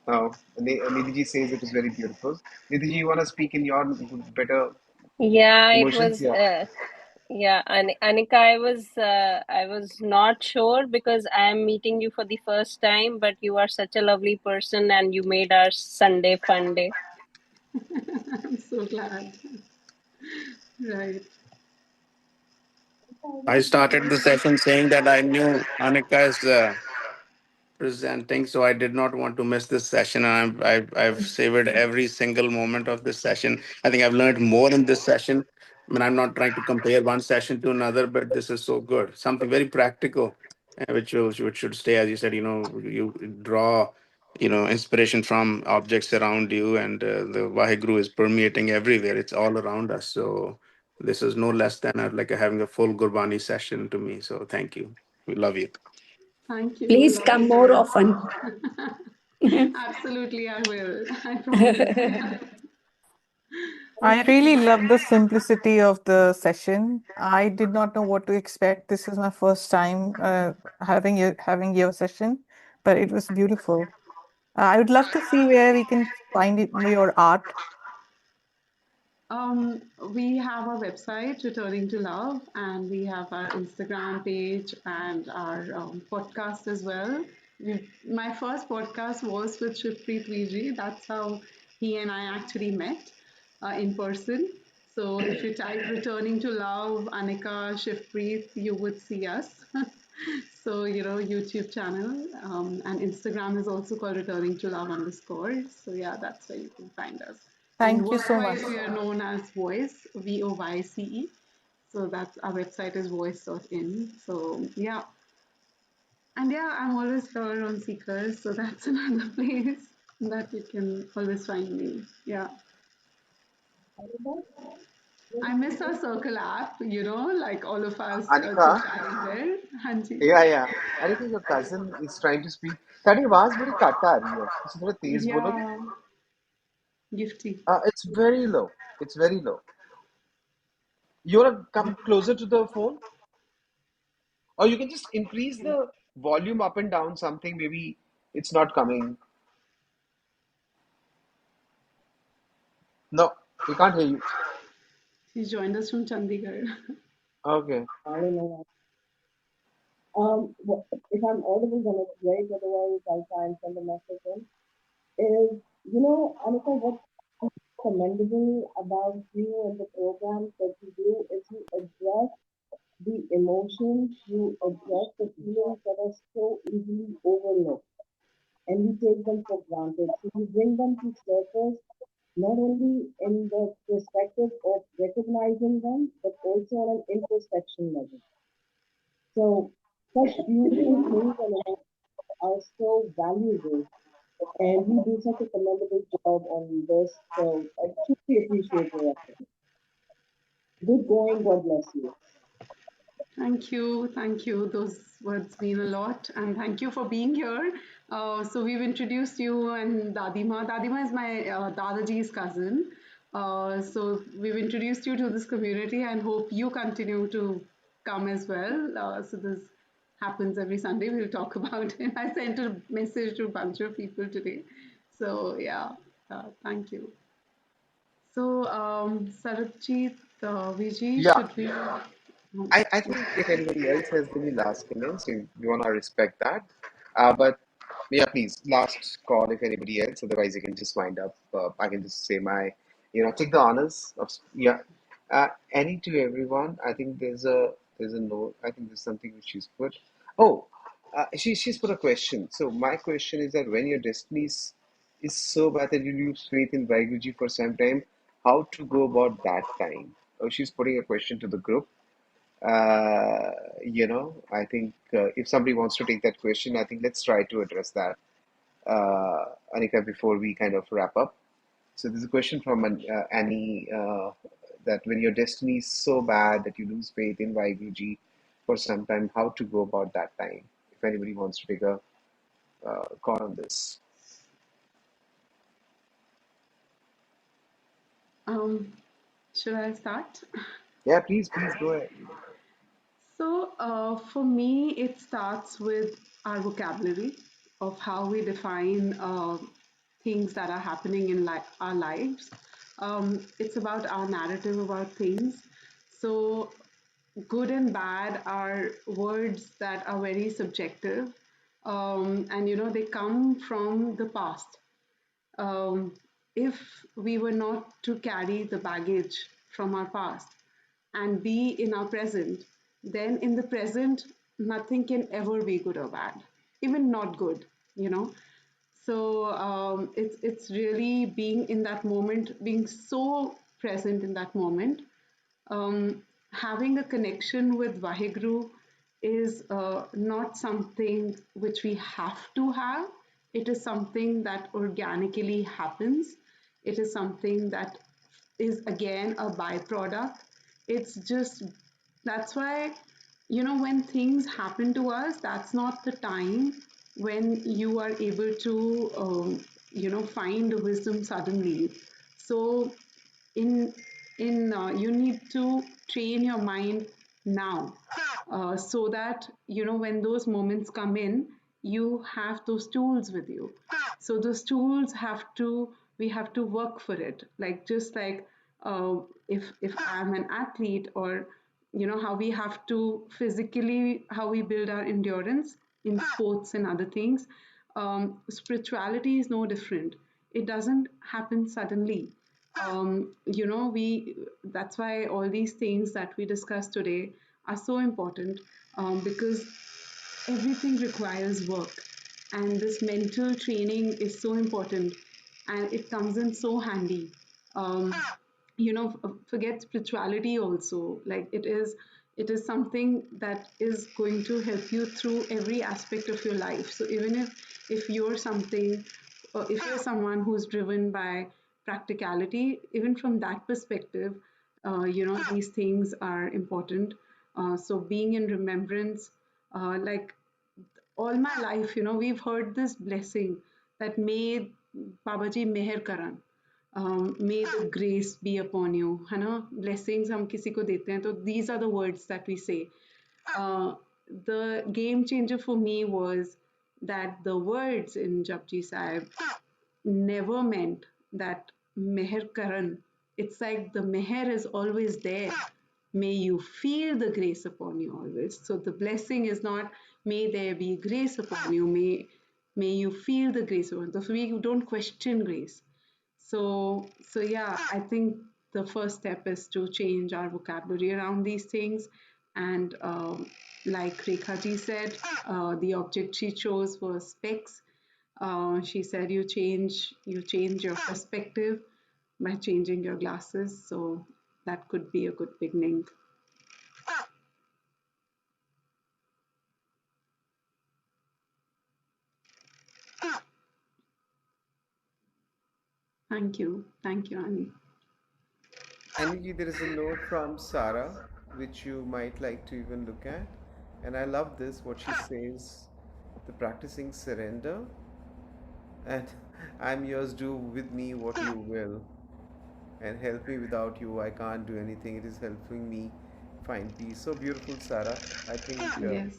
Oh, Nidhi says it is very beautiful. Nidhi, you want to speak in your better Yeah, it emotions? was Yeah. yeah, Anika, I was not sure because I am meeting you for the first time, but you are such a lovely person and you made our Sunday fun day. I'm so glad. Right. I started the session saying that I knew Anika is presenting, so I did not want to miss this session. And I've savored every single moment of this session. I think I've learned more in this session. I mean, I'm not trying to compare one session to another, but this is so good. Something very practical, which should stay, as you said. You draw, inspiration from objects around you, and the Vaheguru is permeating everywhere. It's all around us. So this is no less than like having a full Gurbani session to me. So thank you. We love you. Thank you. Please Love come you more too. often. Absolutely, I will. I promise. I really love the simplicity of the session. I did not know what to expect. This is my first time having your session, but it was beautiful. I would love to see where we can find your art. Um, we have our website, Returning to Love, and we have our Instagram page and our podcast as well. My first podcast was with Shivpreet Viji. That's how he and I actually met in person. So if you type Returning to Love, Anika, Shivpreet, you would see us. So, YouTube channel and Instagram is also called Returning to Love _ So, yeah, that's where you can find us. And Thank you so much. work-wise, we are known as VOYCE, VOYCE. So that's our website is voice.in. So yeah. And yeah, I'm always here on Seekers, so that's another place that you can always find me. Yeah. I miss our circle app, like all of us Anika, chit-chatting there. Hanji. yeah. Anika, your cousin is trying to speak. ताड़ी आवाज बड़ी cut आ रही है. किसी थोड़ा तेज बोलोगे? Yeah. Gifty. It's very low. It's very low. You want to come closer to the phone? Or you can just increase the volume up and down something. Maybe it's not coming. No, we can't hear you. She joined us from Chandigarh. Okay. If I'm audible, then it's great. Otherwise, I'll try and send a message in. Anika, what's commendable about you and the programs that you do is you address the emotions, you address the feelings that are so easily overlooked, and we take them for granted. So you bring them to surface, not only in the perspective of recognizing them, but also on an introspection level. So such beautiful things and are so valuable, and you do such a commendable job on this. So I truly appreciate your effort. Good going. God bless you. Thank you. Thank you. Those words mean a lot. And thank you for being here. So we've introduced you and Dadima. Dadima is my Dadaji's cousin. So we've introduced you to this community and hope you continue to come as well. So this happens every Sunday. We'll talk about it. I sent a message to a bunch of people today. So yeah, thank you. So Sarabjit, Viji, Yeah. should we? I think if anybody else has any last comments, we want to respect that. But yeah, please, last call if anybody else. Otherwise, you can just wind up. I can just say my, take the honors of, yeah. Any to everyone. I think there's a note. I think there's something which she's put. Oh, she's put a question. So my question is that when your destiny is so bad that you lose faith in Vaiguji for some time, how to go about that time? Oh, she's putting a question to the group. I think if somebody wants to take that question, I think let's try to address that, Anika, before we kind of wrap up. So there's a question from Annie, that when your destiny is so bad that you lose faith in Vaiguji for some time, how to go about that time? If anybody wants to take a call on this. Should I start? Yeah, please go ahead. So, for me, it starts with our vocabulary of how we define things that are happening in our lives. It's about our narrative about things. So, good and bad are words that are very subjective. And, they come from the past. If we were not to carry the baggage from our past and be in our present, then in the present, nothing can ever be good or bad, even not good, you know. So it's really being in that moment, being so present in that moment. Having a connection with Vaheguru is not something which we have to have. It is something that organically happens. It is something that is again a byproduct. It's just that's why, when things happen to us, that's not the time when you are able to, find wisdom suddenly. So in you need to train your mind now, so that when those moments come in, you have those tools with you. So those tools we have to work for it, like just like, if I'm an athlete, or how we have to physically, how we build our endurance in sports and other things. Spirituality is no different. It doesn't happen suddenly. We That's why all these things that we discussed today are so important, because everything requires work, and this mental training is so important, and it comes in so handy. um, Forget spirituality also, like it is something that is going to help you through every aspect of your life. So even if you're something, or if you're someone who's driven by practicality, even from that perspective, these things are important. So being in remembrance, like all my life, we've heard this blessing that may Babaji meher karan. may the grace be upon you, है ना? Blessings हम किसी को देते हैं, तो these are the words that we say. The game changer for me was that the words in Japji Sahib never meant that meher karan. It's like the meher is always there. May you feel the grace upon you always. So the blessing is not may there be grace upon you. May you feel the grace upon you. So we don't question grace. So yeah, I think the first step is to change our vocabulary around these things. And like Rekha ji said, the object she chose was specs. She said you change your perspective by changing your glasses. So that could be a good beginning. Thank you, Annie. Aniki, there is a note from Sarah, which you might like to even look at. And I love this, what she says, the practicing surrender. And I'm yours, do with me what you will. And help me without you, I can't do anything. It is helping me find peace. So beautiful, Sarah. I think Yes.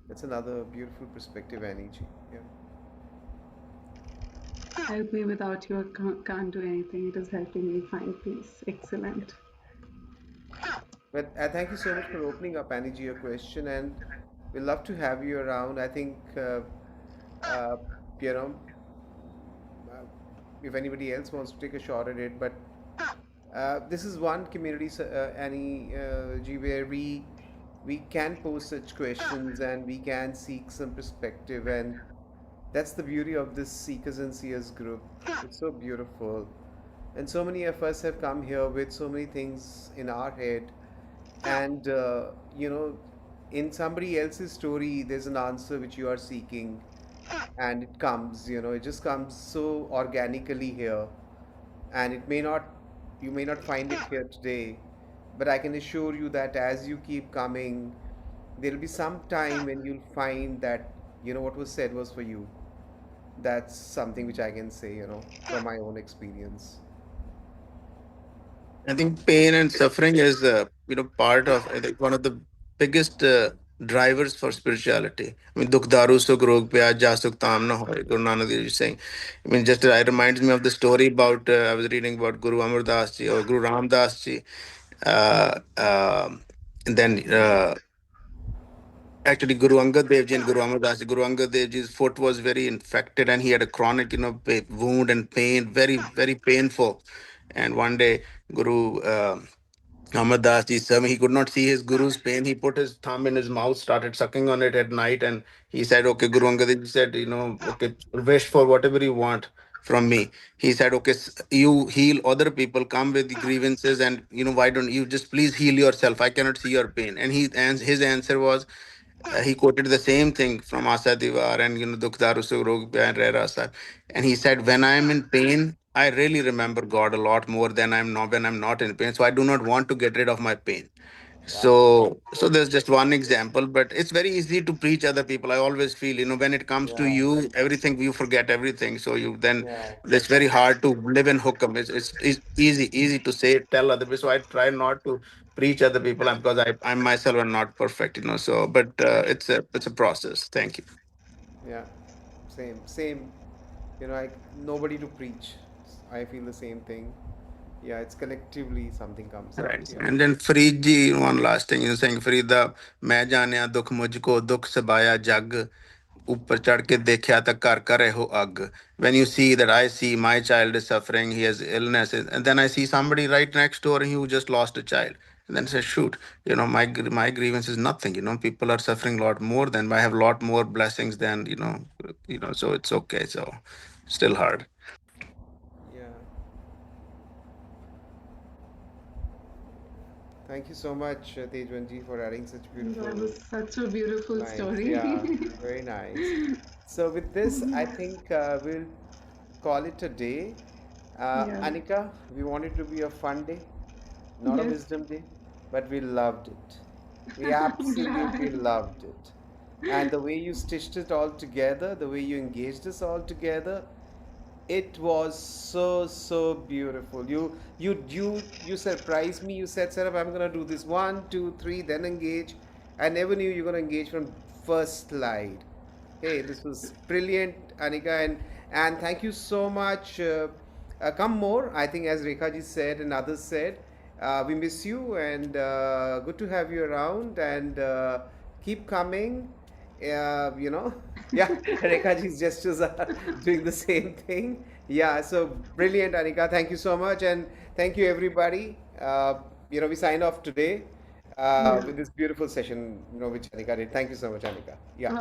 that's another beautiful perspective, Aniji. Yeah. Help me without you, I can't do anything. It is helping me find peace. Excellent. But thank you so much for opening up, Aniji, your question, and we'd love to have you around. I think, uh, you know, uh, if anybody else wants to take a shot at it, but this is one community, Annie G, where we can pose such questions and we can seek some perspective, and that's the beauty of this Seekers and Seers group. It's so beautiful. And so many of us have come here with so many things in our head. And, in somebody else's story, there's an answer which you are seeking. And it comes, it just comes so organically here. And you may not find it here today. But I can assure you that as you keep coming, there'll be some time when you'll find that, what was said was for you. That's something which I can say, from my own experience. I think pain and suffering is, part of, I think, one of the biggest drivers for spirituality. I mean, dukh daru sukh rog pyaj ja sukh tam na hoy. Guru Nanak Dev Ji is saying. I mean, just it reminds me of the story about, I was reading about Guru Amar Das Ji or Guru Ram Das Ji. And then actually Guru Angad Dev Ji and Guru Amar Das Ji, Guru Angad Dev Ji's foot was very infected and he had a chronic, wound and pain, very, very painful. And one day, Guru Amar Das Ji, he could not see his Guru's pain. He put his thumb in his mouth, started sucking on it at night, and he said, "Okay." Guru Angad Dev Ji said, "Okay, wish for whatever you want from me." He said, "Okay, you heal other people, come with the grievances, and why don't you just please heal yourself? I cannot see your pain." And his answer was, he quoted the same thing from Asa Divar and Dukh Daru Sukh Rog Pya and Re Rasa. And he said, when I am in pain, I really remember God a lot more than I'm not when I'm not in pain. So I do not want to get rid of my pain. So there's just one example, but it's very easy to preach other people. I always feel, when it comes to Yeah, you, everything you forget everything. So yeah, it's very hard to live in hookum. It's easy to say tell other people. So I try not to preach other people because I myself am not perfect, So but it's a process. Thank you. yeah. Same. Nobody to preach. I feel the same thing. Yeah, it's collectively something comes out. Right. Yeah. And then Farid ji, one last thing, saying Farida, मैं जाने दुख मुझको दुख सबाया जग ऊपर चढ़ के देखा तो कर करे हो अग. When you see that I see my child is suffering, he has illness, and then I see somebody right next door who just lost a child. And then say, shoot, my grievance is nothing. People are suffering a lot more than I have a lot more blessings than so it's okay. So still hard. Yeah. Thank you so much, Tejwanji, for adding such That beautiful was such a beautiful lines. story. Yeah, very nice. So with this, I think we'll call it a day. Yeah. Anika, we want it to be a fun day, not a Yes. wisdom day, but we loved it. We I'm absolutely glad. loved it. And the way you stitched it all together, the way you engaged us all together, It was so beautiful. You surprised me. You said, "Sarab, I'm gonna do this one, two, three, then engage." I never knew you're gonna engage from first slide. Hey, this was brilliant, Anika, and thank you so much. Come more. I think as Rekha ji said and others said, we miss you and good to have you around and keep coming. Yeah, Rekhaji's gestures are doing the same thing. Yeah, so brilliant, Anika. Thank you so much, and thank you, everybody. We sign off today Yeah. with this beautiful session, which Anika did. Thank you so much, Anika. Yeah.